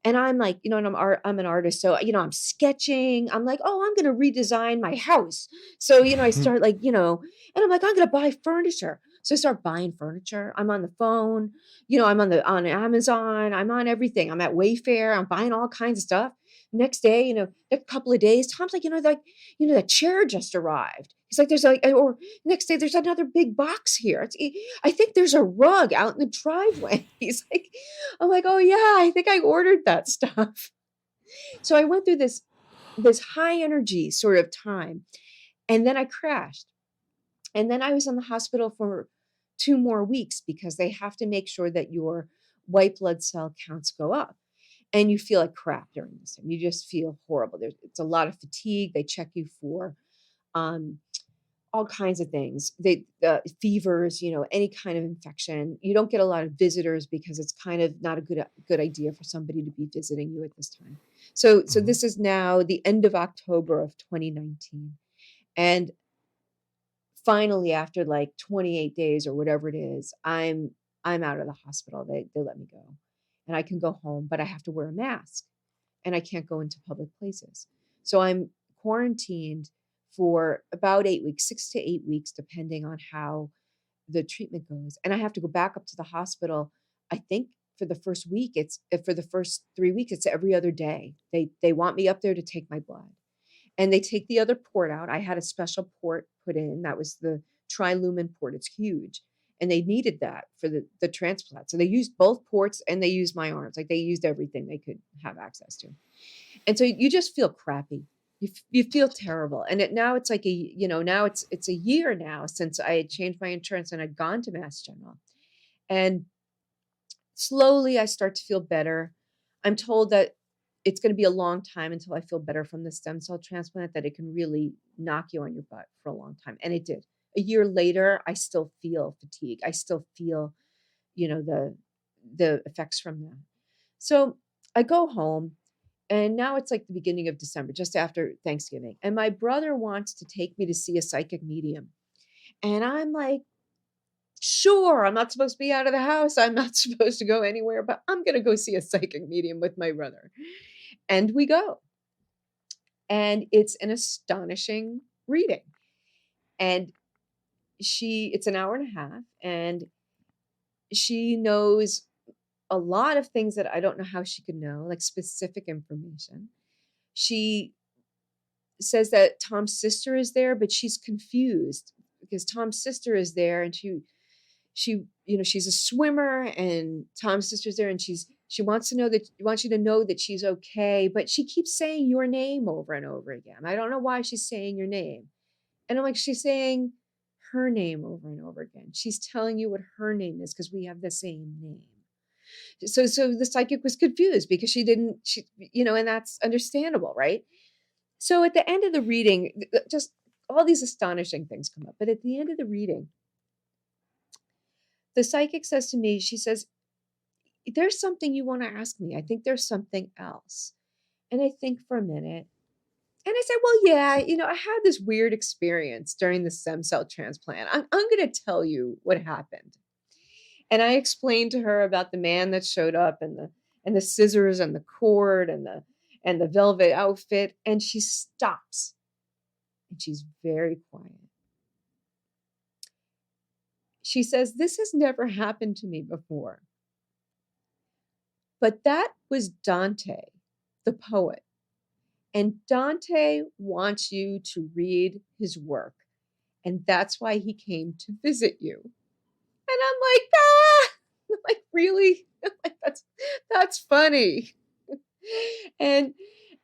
[SPEAKER 2] And I'm like, and I'm an artist. So, I'm sketching. I'm like, oh, I'm going to redesign my house. So, I start like, and I'm like, I'm going to buy furniture. So I start buying furniture. I'm on the phone, I'm on Amazon. I'm on everything. I'm at Wayfair. I'm buying all kinds of stuff. Next day, a couple of days, Tom's like, the chair just arrived. He's like, or next day, there's another big box here. I think there's a rug out in the driveway. He's like, I'm like, oh yeah, I think I ordered that stuff. So I went through this high energy sort of time, and then I crashed. And then I was in the hospital for 2 more weeks because they have to make sure that your white blood cell counts go up. And you feel like crap during this time. You just feel horrible. It's a lot of fatigue. They check you for all kinds of things. Fevers, any kind of infection. You don't get a lot of visitors because it's kind of not a good idea for somebody to be visiting you at this time. So this is now the end of October of 2019. And finally, after like 28 days or whatever it is, I'm out of the hospital. They let me go. And I can go home, but I have to wear a mask and I can't go into public places. So I'm quarantined for about 8 weeks, 6 to 8 weeks, depending on how the treatment goes. And I have to go back up to the hospital. I think for the first week, for the first 3 weeks, it's every other day. They want me up there to take my blood, and they take the other port out. I had a special port put in. That was the trilumen port. It's huge. And they needed that for the transplant. So they used both ports and they used my arms. Like they used everything they could have access to. And so you just feel crappy. You feel terrible. And now it's like now it's a year now since I had changed my insurance and I'd gone to Mass General. And slowly I start to feel better. I'm told that it's going to be a long time until I feel better from the stem cell transplant, that it can really knock you on your butt for a long time. And it did. A year later, I still feel fatigue. I still feel, the effects from that. So I go home, and now it's like the beginning of December, just after Thanksgiving. And my brother wants to take me to see a psychic medium. And I'm like, sure, I'm not supposed to be out of the house. I'm not supposed to go anywhere, but I'm going to go see a psychic medium with my brother. And we go. And it's an astonishing reading. And it's an hour and a half, and she knows a lot of things that I don't know how she could know, like specific information. She says that Tom's sister is there, but she's confused because Tom's sister is there, and she's a swimmer, and Tom's sister's there, and she wants you to know that she's okay, but she keeps saying your name over and over again. I don't know why she's saying your name. And I'm like, she's saying her name over and over again. She's telling you what her name is because we have the same name. So the psychic was confused because and that's understandable, right? So at the end of the reading, just all these astonishing things come up. But at the end of the reading, the psychic says to me, she says, there's something you want to ask me. I think there's something else. And I think for a minute, and I said, well, yeah, I had this weird experience during the stem cell transplant. I'm going to tell you what happened. And I explained to her about the man that showed up and the scissors and the cord and the velvet outfit. And she stops and she's very quiet. She says, this has never happened to me before. But that was Dante, the poet. And Dante wants you to read his work. And that's why he came to visit you. And I'm like, I'm like, really? Like, that's funny. And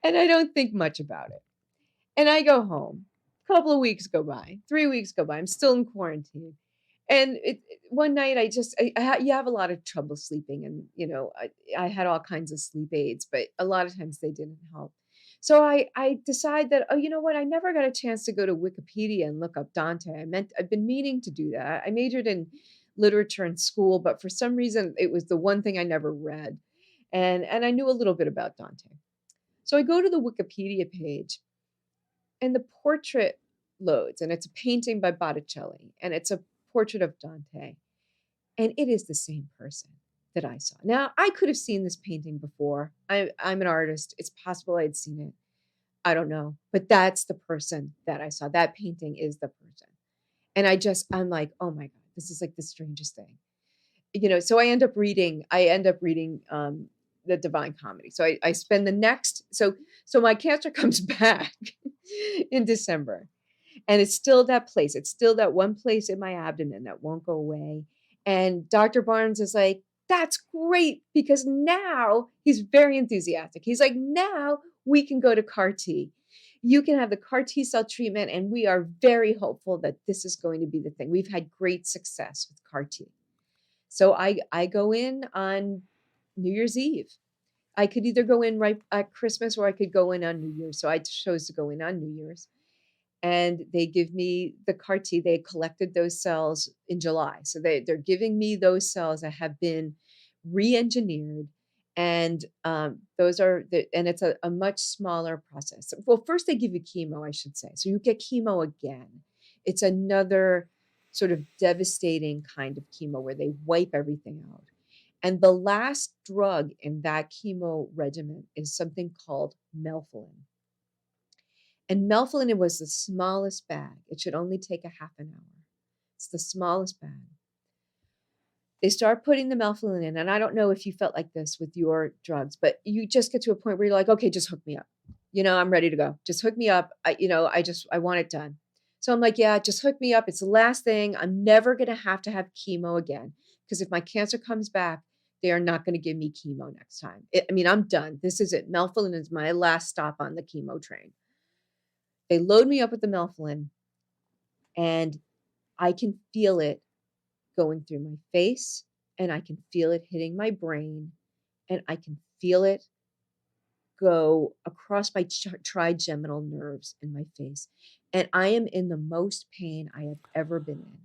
[SPEAKER 2] I don't think much about it. And I go home. A couple of weeks go by. 3 weeks go by. I'm still in quarantine. And one night you have a lot of trouble sleeping. And, I had all kinds of sleep aids, but a lot of times they didn't help. So I decide that, you know what? I never got a chance to go to Wikipedia and look up Dante. I've been meaning to do that. I majored in literature in school, but for some reason it was the one thing I never read. And I knew a little bit about Dante. So I go to the Wikipedia page, and the portrait loads, and it's a painting by Botticelli, and it's a portrait of Dante. And it is the same person that I saw. Now, I could have seen this painting before. I'm an artist. It's possible I'd seen it. I don't know. But that's the person that I saw. That painting is the person. And I'm like, oh my God, this is like the strangest thing. So I end up reading the Divine Comedy. So I spend the next, so my cancer comes back in December. And it's still that place. It's still that one place in my abdomen that won't go away. And Dr. Barnes is like, that's great, because now he's very enthusiastic. He's like, now we can go to CAR T. You can have the CAR T cell treatment, and we are very hopeful that this is going to be the thing. We've had great success with CAR T. So I go in on New Year's Eve. I could either go in right at Christmas or I could go in on New Year's. So I chose to go in on New Year's. And they give me the CAR T. They collected those cells in July. So they're giving me those cells that have been re-engineered. And and it's a much smaller process. Well, first they give you chemo, I should say. So you get chemo again. It's another sort of devastating kind of chemo where they wipe everything out. And the last drug in that chemo regimen is something called melphalan. And melphalan was the smallest bag. It should only take a half an hour. It's the smallest bag. They start putting the melphalan in. And I don't know if you felt like this with your drugs, but you just get to a point where you're like, okay, just hook me up. I'm ready to go. Just hook me up. I want it done. So I'm like, yeah, just hook me up. It's the last thing. I'm never going to have chemo again. Because if my cancer comes back, they are not going to give me chemo next time. I'm done. This is it. Melphalan is my last stop on the chemo train. They load me up with the melphalan, and I can feel it going through my face, and I can feel it hitting my brain, and I can feel it go across my trigeminal nerves in my face. And I am in the most pain I have ever been in.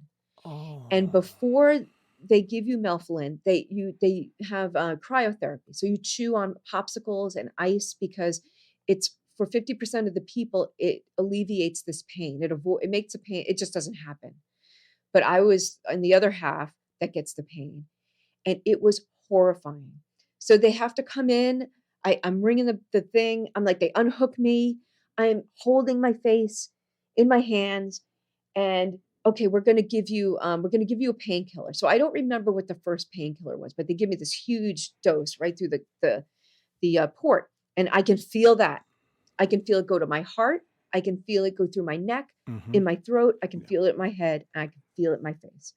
[SPEAKER 1] Oh.
[SPEAKER 2] And before they give you melphalan, they have cryotherapy. So you chew on popsicles and ice because it's for 50% of the people, it alleviates this pain. It makes the pain. It just doesn't happen. But I was on the other half that gets the pain, and it was horrifying. So they have to come in. I'm ringing the thing. I'm like, they unhook me. I'm holding my face in my hands, and okay, we're going to give you a painkiller. So I don't remember what the first painkiller was, but they give me this huge dose right through the port, and I can feel that. I can feel it go to my heart. I can feel it go through my neck, in my throat. I can feel it in my head, and I can feel it in my face.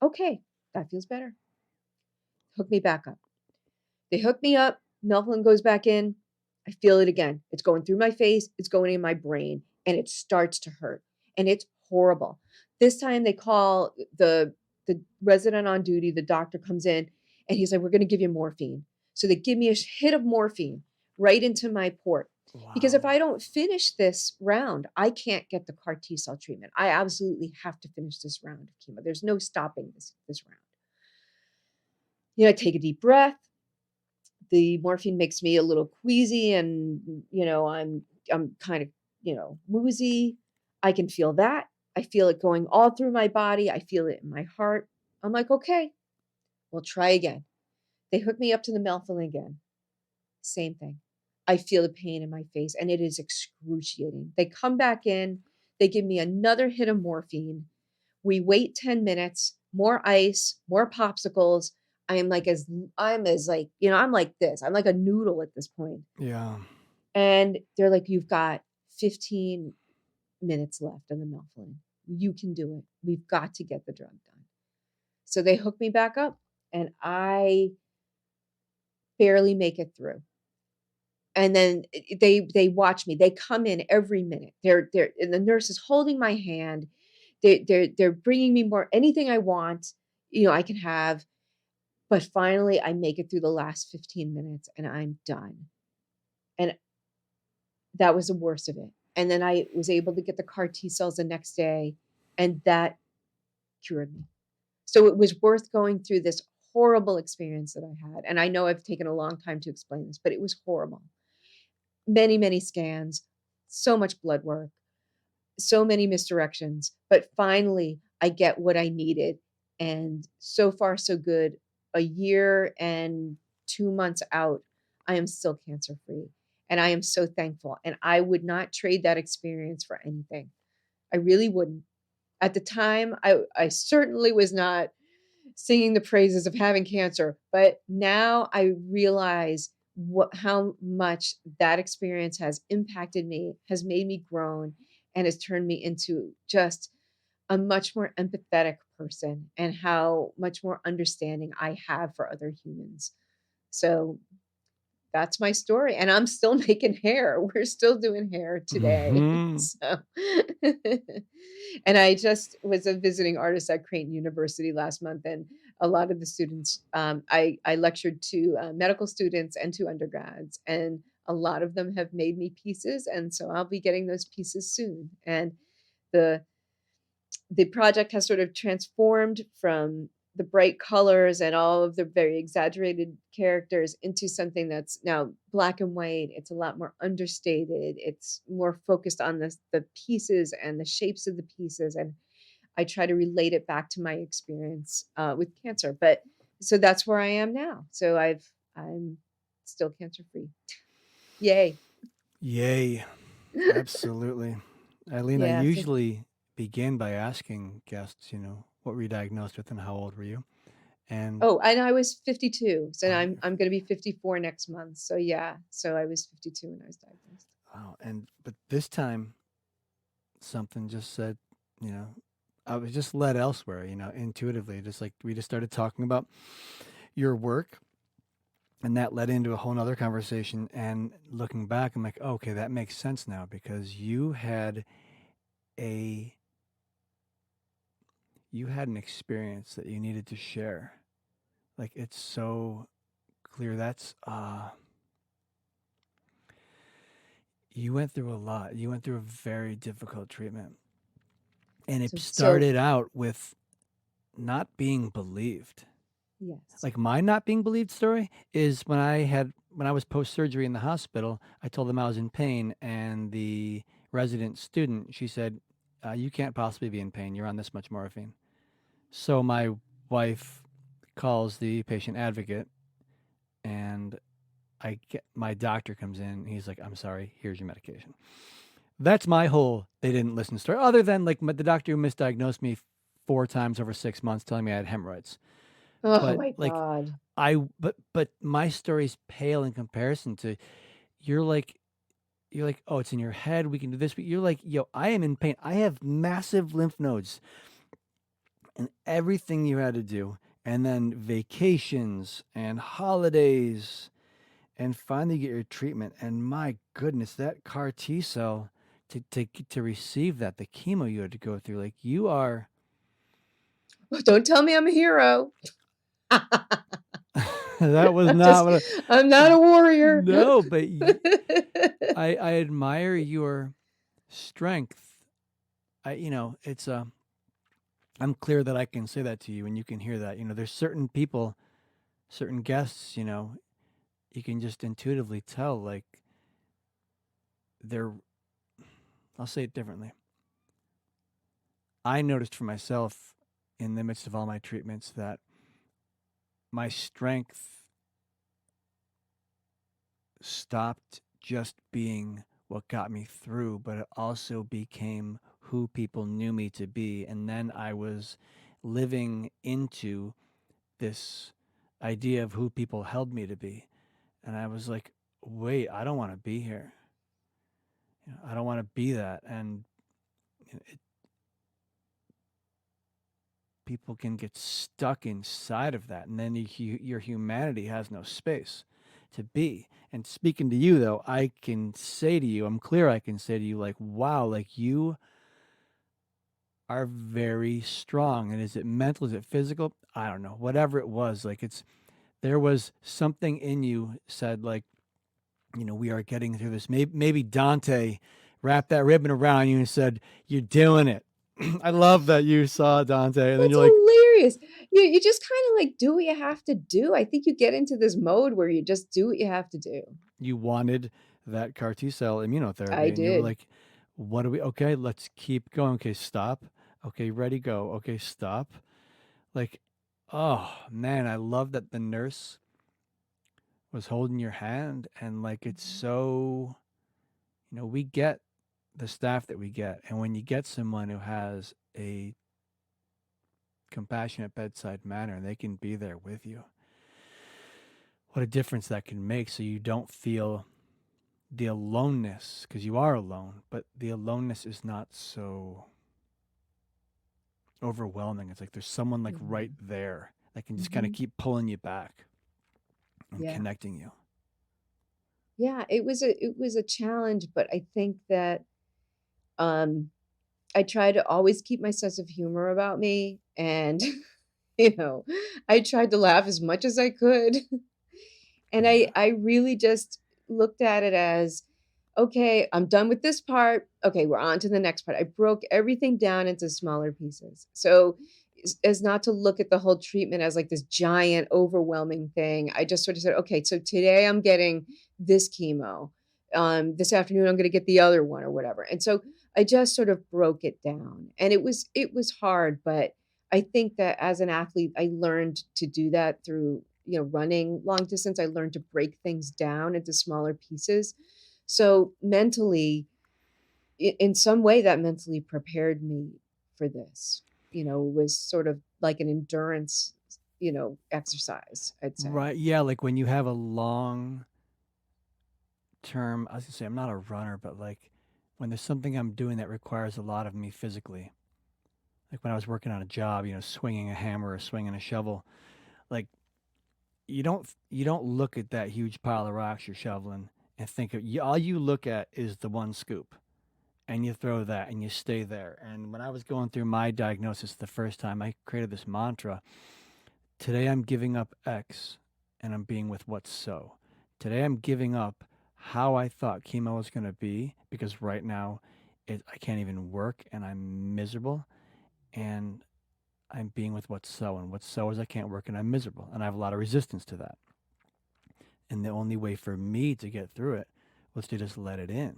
[SPEAKER 2] Okay, that feels better. Hook me back up. They hook me up. Melphalan goes back in. I feel it again. It's going through my face. It's going in my brain, and it starts to hurt, and it's horrible. This time they call the resident on duty. The doctor comes in, and he's like, "We're going to give you morphine." So they give me a hit of morphine right into my port.
[SPEAKER 1] Wow.
[SPEAKER 2] Because if I don't finish this round, I can't get the CAR T cell treatment. I absolutely have to finish this round of chemo. There's no stopping this round. I take a deep breath. The morphine makes me a little queasy, and I'm kind of woozy. I can feel that. I feel it going all through my body. I feel it in my heart. I'm like, okay, we'll try again. They hook me up to the melphalan again. Same thing. I feel the pain in my face, and it is excruciating. They come back in. They give me another hit of morphine. We wait 10 minutes, more ice, more popsicles. I'm like this. I'm like a noodle at this point.
[SPEAKER 1] Yeah.
[SPEAKER 2] And they're like, you've got 15 minutes left on the melphalan. You can do it. We've got to get the drug done. So they hook me back up, and I barely make it through. And then they watch me. They come in every minute. And the nurse is holding my hand. They're bringing me more, anything I want, I can have. But finally, I make it through the last 15 minutes, and I'm done. And that was the worst of it. And then I was able to get the CAR T cells the next day, and that cured me. So it was worth going through this horrible experience that I had. And I know I've taken a long time to explain this, but it was horrible. Many, many scans, so much blood work, so many misdirections. But finally, I get what I needed. And so far, so good. A year and 2 months out, I am still cancer-free. And I am so thankful. And I would not trade that experience for anything. I really wouldn't. At the time, I certainly was not singing the praises of having cancer. But now I realize how much that experience has impacted me, has made me grown, and has turned me into just a much more empathetic person, and how much more understanding I have for other humans. So that's my story. And I'm still making hair. We're still doing hair today. So, and I just was a visiting artist at Creighton University last month. And a lot of the students, I lectured to medical students and to undergrads. And a lot of them have made me pieces. And so I'll be getting those pieces soon. And the project has sort of transformed from the bright colors and all of the very exaggerated characters into something that's now black and white. It's a lot more understated. It's more focused on the pieces and the shapes of the pieces. And I try to relate it back to my experience with cancer. But so that's where I am now. So I'm still cancer free. Yay.
[SPEAKER 1] Yay. Absolutely. Eileen, I
[SPEAKER 2] Yeah. So,
[SPEAKER 1] usually begin by asking guests, what were you diagnosed with and how old were you? And
[SPEAKER 2] oh, and I was 52. So
[SPEAKER 1] oh,
[SPEAKER 2] I'm going to be 54 next month. So yeah. So I was 52 when I was diagnosed.
[SPEAKER 1] wow. But this time something just said, you know, I was just led elsewhere, intuitively. Just like we just started talking about your work, and that led into a whole nother conversation. And looking back, I'm like, oh, okay, that makes sense now because a you had an experience that you needed to share. Like it's so clear. That's you went through a lot. You went through a very difficult treatment. And it
[SPEAKER 2] So
[SPEAKER 1] started out with not being believed.
[SPEAKER 2] yes.
[SPEAKER 1] Like my not being believed story is when I was post surgery in the hospital, I told them I was in pain, and the resident student, she said, "You can't possibly be in pain. You're on this much morphine." So my wife calls the patient advocate, and my doctor comes in. He's like, "I'm sorry. Here's your medication." That's my whole they didn't listen story. Other than like the doctor who misdiagnosed me 4 times over 6 months, telling me I had hemorrhoids.
[SPEAKER 2] Oh
[SPEAKER 1] But
[SPEAKER 2] my
[SPEAKER 1] like
[SPEAKER 2] God.
[SPEAKER 1] but my story's pale in comparison to you're like you're like, oh, it's in your head. We can do this. But you're like, yo, I am in pain. I have massive lymph nodes, and everything you had to do, and then vacations and holidays, and finally get your treatment. And my goodness, that CAR T cell to receive that, the chemo you had to go through, like you are.
[SPEAKER 2] Don't tell me I'm a hero.
[SPEAKER 1] That was
[SPEAKER 2] I'm
[SPEAKER 1] not
[SPEAKER 2] just,
[SPEAKER 1] what.
[SPEAKER 2] I'm not a warrior.
[SPEAKER 1] No, but I admire your strength. It's I'm clear that I can say that to you and you can hear that. There's certain people, certain guests, you can just intuitively tell like they're I'll say it differently. I noticed for myself in the midst of all my treatments that my strength stopped just being what got me through, but it also became who people knew me to be. And then I was living into this idea of who people held me to be. And I was like, wait, I don't want to be here. I don't want to be that. And people can get stuck inside of that. And then your humanity has no space to be. And speaking to you, though, I can say to you, I'm clear I can say to you, like, wow, like you are very strong. And is it mental? Is it physical? I don't know. Whatever it was, like there was something in you said, like, we are getting through this. Maybe Dante wrapped that ribbon around you and said, "You're doing it." I love that you saw Dante, and then
[SPEAKER 2] That's
[SPEAKER 1] you're like,
[SPEAKER 2] hilarious. You just kind of like do what you have to do. I think you get into this mode where you just do what you have to do.
[SPEAKER 1] you wanted that CAR T cell
[SPEAKER 2] I
[SPEAKER 1] immunotherapy, and you were
[SPEAKER 2] did.
[SPEAKER 1] like, "What do we? Okay, let's keep going. Okay, stop. Okay, ready, go. Okay, stop." Like, oh man, I love that the nurse was holding your hand, and like it's
[SPEAKER 2] Mhm.
[SPEAKER 1] so, we get the staff that we get, and when you get someone who has a compassionate bedside manner and they can be there with you, what a difference that can make, so you don't feel the aloneness, because you are alone, but the aloneness is not so overwhelming. It's like there's someone like right
[SPEAKER 2] Mhm.
[SPEAKER 1] there that can just kind of
[SPEAKER 2] Mhm.
[SPEAKER 1] keep pulling you back and
[SPEAKER 2] Yeah.
[SPEAKER 1] connecting you.
[SPEAKER 2] Yeah, it was a challenge, but I think that um I try to always keep my sense of humor about me and you know, I tried to laugh as much as I could. And
[SPEAKER 1] Yeah.
[SPEAKER 2] I really just looked at it as, okay, I'm done with this part. Okay, we're on to the next part. I broke everything down into smaller pieces. So as not to look at the whole treatment as like this giant overwhelming thing. I just sort of said, okay, so today I'm getting this chemo. This afternoon I'm going to get the other one or whatever. And so I just sort of broke it down. And it was hard, but I think that as an athlete, I learned to do that through, running long distance. I learned to break things down into smaller pieces. So mentally, in some way that mentally prepared me for this. It was sort of like an endurance, exercise, I'd say.
[SPEAKER 1] Right. Yeah. Like when you have a long term, I was gonna say I'm not a runner, but like when there's something I'm doing that requires a lot of me physically, like when I was working on a job, swinging a hammer or swinging a shovel, like you don't look at that huge pile of rocks you're shoveling and think all you look at is the one scoop, and you throw that and you stay there. And when I was going through my diagnosis the first time, I created this mantra: today I'm giving up X and I'm being with what's so. Today I'm giving up how I thought chemo was going to be, because right now I can't even work and I'm miserable. And I'm being with what's so. And what's so is I can't work and I'm miserable. And I have a lot of resistance to that. And the only way for me to get through it was to just let it in,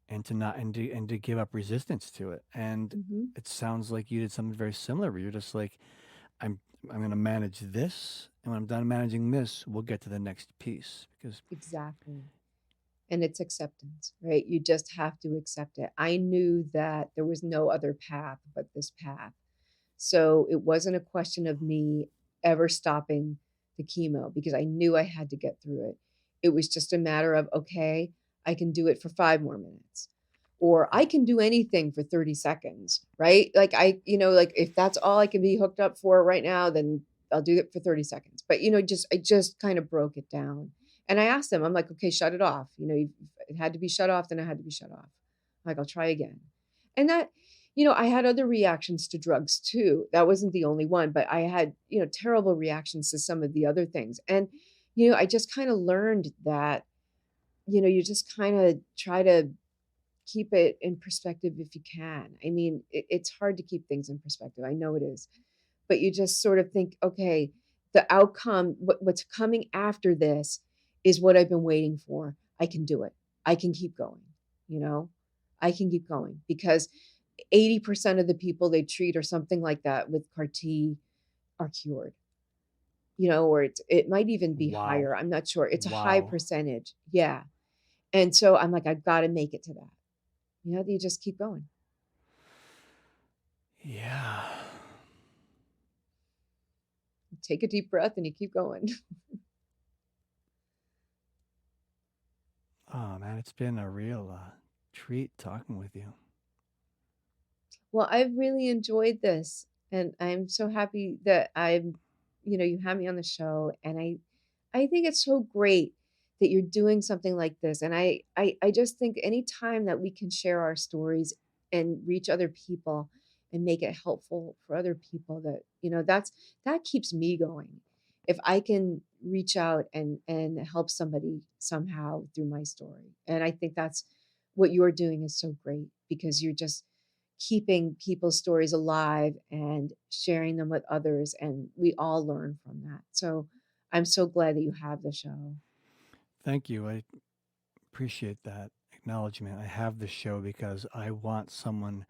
[SPEAKER 1] and to not and to give up resistance to it. And
[SPEAKER 2] Hmm.
[SPEAKER 1] it sounds like you did something very similar where you're just like, I'm I'm going to manage this, and when I'm done managing this, we'll get to the next piece. Because
[SPEAKER 2] Exactly. And it's acceptance, right? You just have to accept it. I knew that there was no other path but this path. So it wasn't a question of me ever stopping the chemo, because I knew I had to get through it. It was just a matter of, okay, I can do it for 5 more minutes, or I can do anything for 30 seconds, right? Like like if that's all I can be hooked up for right now, then I'll do it for 30 seconds. But, I just kind of broke it down. And I asked them, I'm like, okay, shut it off. It had to be shut off, then it had to be shut off. Like, I'll try again. And that, I had other reactions to drugs too. That wasn't the only one, but I had, terrible reactions to some of the other things. And, I just kind of learned that, you just kind of try to keep it in perspective if you can. I mean, it's hard to keep things in perspective. I know it is, but you just sort of think, okay, the outcome, what's coming after this is what I've been waiting for. I can do it. I can keep going, you know, I can keep going, because 80% of the people they treat or something like that with CAR T are cured, or it might even be
[SPEAKER 1] wow,
[SPEAKER 2] higher. I'm not sure. It's a high
[SPEAKER 1] wow,
[SPEAKER 2] percentage. Yeah. And so I'm like, I've got to make it to that. You just keep going.
[SPEAKER 1] yeah.
[SPEAKER 2] Take a deep breath and you keep going.
[SPEAKER 1] Oh man, it's been a real treat talking with you.
[SPEAKER 2] Well, I've really enjoyed this, and I'm so happy that you had me on the show, and I think it's so great that you're doing something like this. And I just think anytime that we can share our stories and reach other people and make it helpful for other people, that keeps me going. If I can reach out and help somebody somehow through my story. And I think that's what you're doing is so great, because you're just keeping people's stories alive and sharing them with others, and we all learn from that. So I'm so glad that you have the show.
[SPEAKER 1] Thank you. I appreciate that acknowledgement. I have the show because I want someone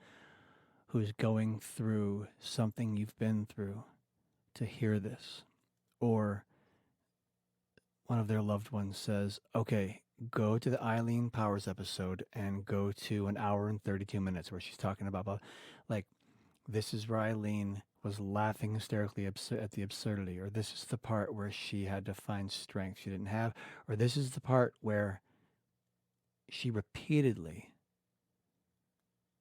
[SPEAKER 1] who's going through something you've been through to hear this. Or one of their loved ones says, okay, go to the Eileen Powers episode and go to an hour and 32 minutes where she's talking about like, this is where Eileen was laughing hysterically at the absurdity, or this is the part where she had to find strength she didn't have, or this is the part where she repeatedly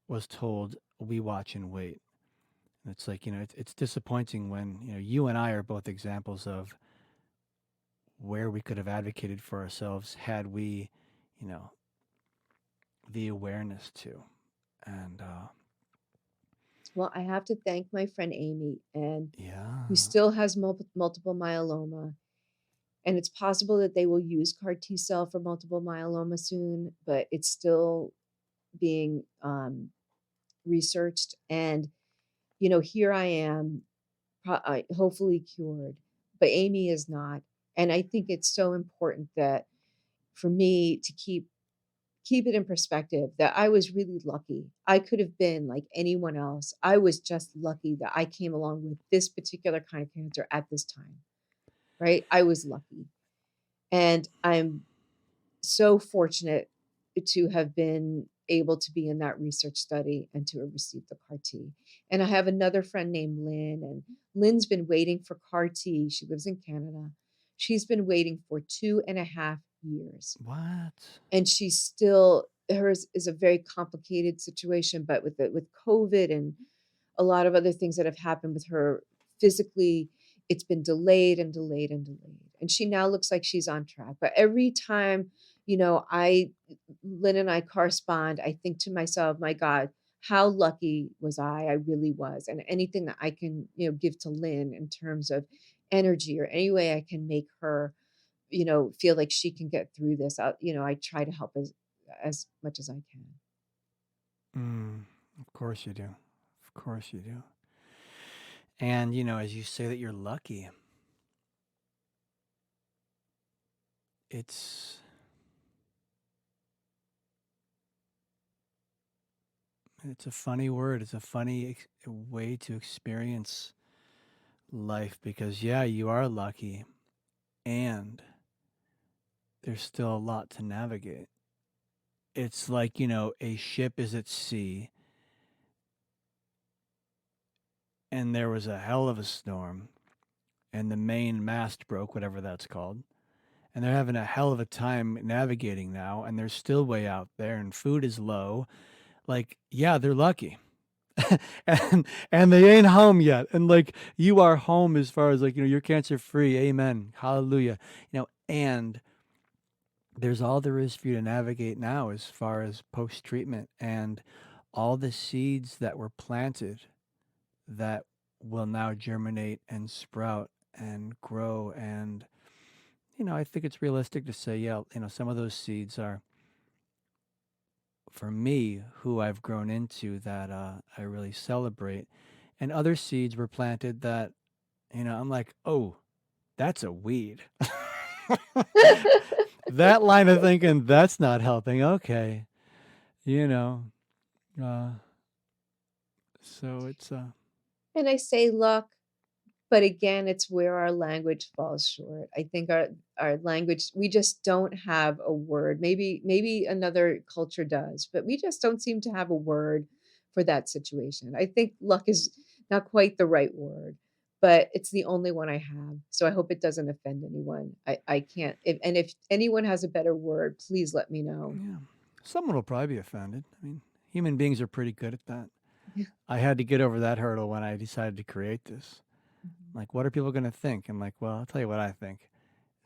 [SPEAKER 1] was told, we watch and wait. And it's like, it's disappointing when, you and I are both examples of where we could have advocated for ourselves had we, you know, the awareness to. And
[SPEAKER 2] Well, I have to thank my friend Amy, and who
[SPEAKER 1] yeah,
[SPEAKER 2] still has multiple myeloma. And it's possible that they will use CAR T cell for multiple myeloma soon, but it's still being researched. And here I am, hopefully cured, but Amy is not. And I think it's so important that for me to keep it in perspective, that I was really lucky. I could have been like anyone else. I was just lucky that I came along with this particular kind of cancer at this time, right? I was lucky. And I'm so fortunate to have been able to be in that research study and to have received the CAR T. And I have another friend named Lynn, and Lynn's been waiting for CAR T. She lives in Canada. She's been waiting for 2.5 years.
[SPEAKER 1] What?
[SPEAKER 2] And she's still, hers is a very complicated situation, but with COVID and a lot of other things that have happened with her physically, it's been delayed and delayed and delayed. And she now looks like she's on track. But every time, Lynn and I correspond, I think to myself, my God, how lucky was I? I really was. And anything that I can, give to Lynn in terms of energy or any way I can make her, feel like she can get through this. I try to help as much as I can.
[SPEAKER 1] Of course you do. Of course you do. And, as you say that you're lucky, it's a funny word. It's a funny way to experience life because, yeah, you are lucky and there's still a lot to navigate. It's like, a ship is at sea and there was a hell of a storm and the main mast broke, whatever that's called. And they're having a hell of a time navigating now and they're still way out there and food is low. Like, yeah, they're lucky. and they ain't home yet. And like you are home as far as like, you're cancer free. Amen. Hallelujah. And there's all there is for you to navigate now as far as post treatment and all the seeds that were planted that will now germinate and sprout and grow. And, I think it's realistic to say, yeah, some of those seeds are for me, who I've grown into that I really celebrate. And other seeds were planted that, I'm like, oh, that's a weed. That line of thinking, that's not helping. Okay. Uh, so it's,
[SPEAKER 2] And I say luck, but again, it's where our language falls short. I think our language, we just don't have a word. Maybe another culture does, but we just don't seem to have a word for that situation. I think luck is not quite the right word, but it's the only one I have. So I hope it doesn't offend anyone. I can't. If anyone has a better word, please let me know.
[SPEAKER 1] yeah. Someone will probably be offended. I mean, human beings are pretty good at that.
[SPEAKER 2] Yeah.
[SPEAKER 1] I had to get over that hurdle when I decided to create this.
[SPEAKER 2] Mhm.
[SPEAKER 1] Like, what are people going to think? I'm like, well, I'll tell you what I think.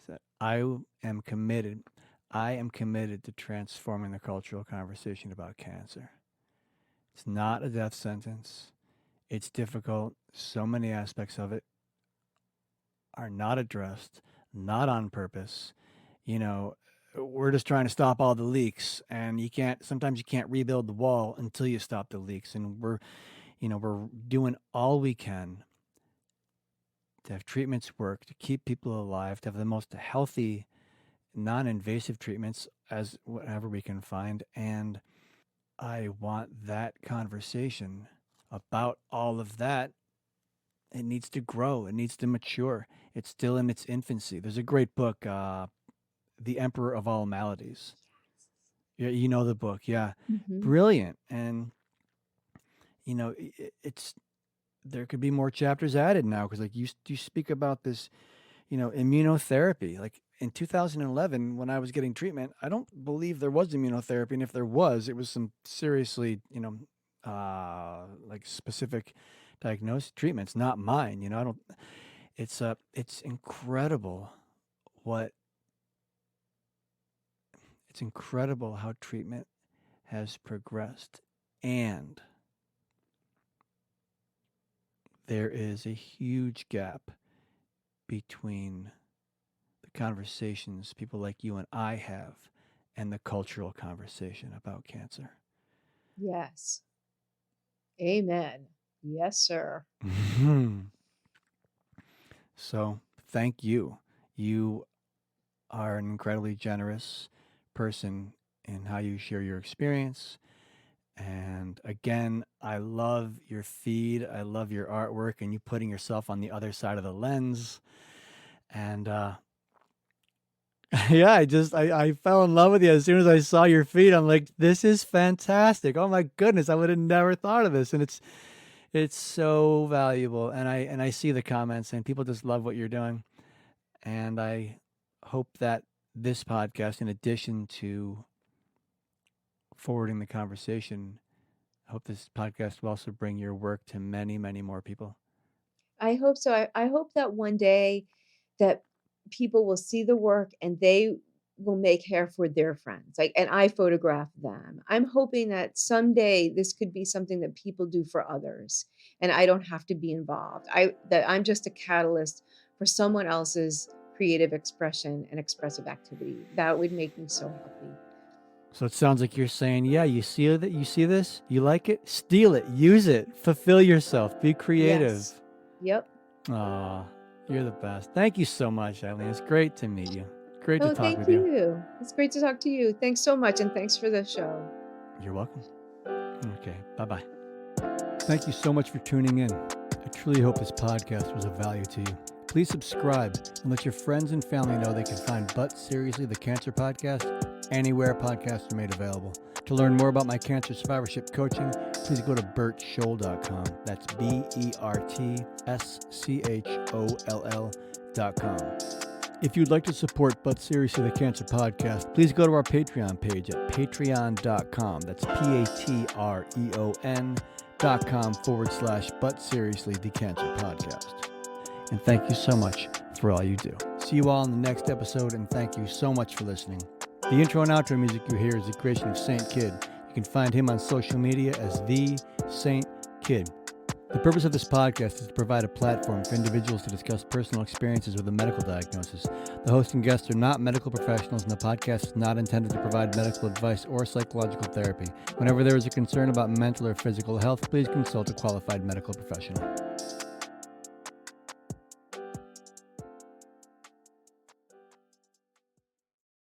[SPEAKER 1] Is that I am committed. I am committed to transforming the cultural conversation about cancer. It's not a death sentence. It's difficult. So many aspects of it are not addressed, not on purpose. We're just trying to stop all the leaks, and sometimes you can't rebuild the wall until you stop the leaks. And we're doing all we can to have treatments work, to keep people alive, to have the most healthy, non-invasive treatments as whatever we can find. And I want that conversation about all of that. It needs to grow. It needs to mature. It's still in its infancy. There's a great book, The Emperor of All Maladies. Yeah, you know the book. Yeah.
[SPEAKER 2] Mhm.
[SPEAKER 1] Brilliant. And, it's there could be more chapters added now because like you speak about this, immunotherapy. Like in 2011, when I was getting treatment, I don't believe there was immunotherapy, and if there was, it was some seriously, like specific diagnosed treatments, not mine. I don't. It's incredible what it's incredible how treatment has progressed, and there is a huge gap between the conversations people like you and I have and the cultural conversation about cancer.
[SPEAKER 2] Yes. Amen. Yes, sir.
[SPEAKER 1] So, thank you. You are an incredibly generous person in how you share your experience. And again, I love your feed. I love your artwork and you putting yourself on the other side of the lens. And Yeah, I fell in love with you as soon as I saw your feed. I'm like, this is fantastic. Oh my goodness, I would have never thought of this. And it's so valuable. And I see the comments and people just love what you're doing. And I hope that this podcast, in addition to forwarding the conversation, I hope this podcast will also bring your work to many, many more people.
[SPEAKER 2] I hope so. I hope that one day that people will see the work and they will make hair for their friends. Like, and I photograph them. I'm hoping that someday this could be something that people do for others and I don't have to be involved. That I'm just a catalyst for someone else's creative expression and expressive activity. That would make me so happy.
[SPEAKER 1] So it sounds like you're saying, yeah, you see this, you like it, steal it, use it, fulfill yourself, be creative.
[SPEAKER 2] Yes. Yep.
[SPEAKER 1] Aw, you're the best. Thank you so much, Eileen. It's great to meet you. Great to
[SPEAKER 2] Oh,
[SPEAKER 1] talk
[SPEAKER 2] thank
[SPEAKER 1] with you.
[SPEAKER 2] you. It's great to talk to you. Thanks so much. And thanks for the show.
[SPEAKER 1] You're welcome. Okay, bye-bye. Thank you so much for tuning in. I truly hope this podcast was of value to you. Please subscribe and let your friends and family know they can find But Seriously, the Cancer Podcast, anywhere podcasts are made available. To learn more about my cancer survivorship coaching, please go to bertscholl.com. That's BERTSCHOLL.com. If you'd like to support But Seriously, the Cancer Podcast, please go to our Patreon page at patreon.com. That's patreon.com/But Seriously, the Cancer Podcast. And thank you so much for all you do. See you all in the next episode, and thank you so much for listening. The intro and outro music you hear is the creation of Saint Kid. You can find him on social media as The Saint Kid. The purpose of this podcast is to provide a platform for individuals to discuss personal experiences with a medical diagnosis. The host and guests are not medical professionals, and the podcast is not intended to provide medical advice or psychological therapy. Whenever there is a concern about mental or physical health, please consult a qualified medical professional.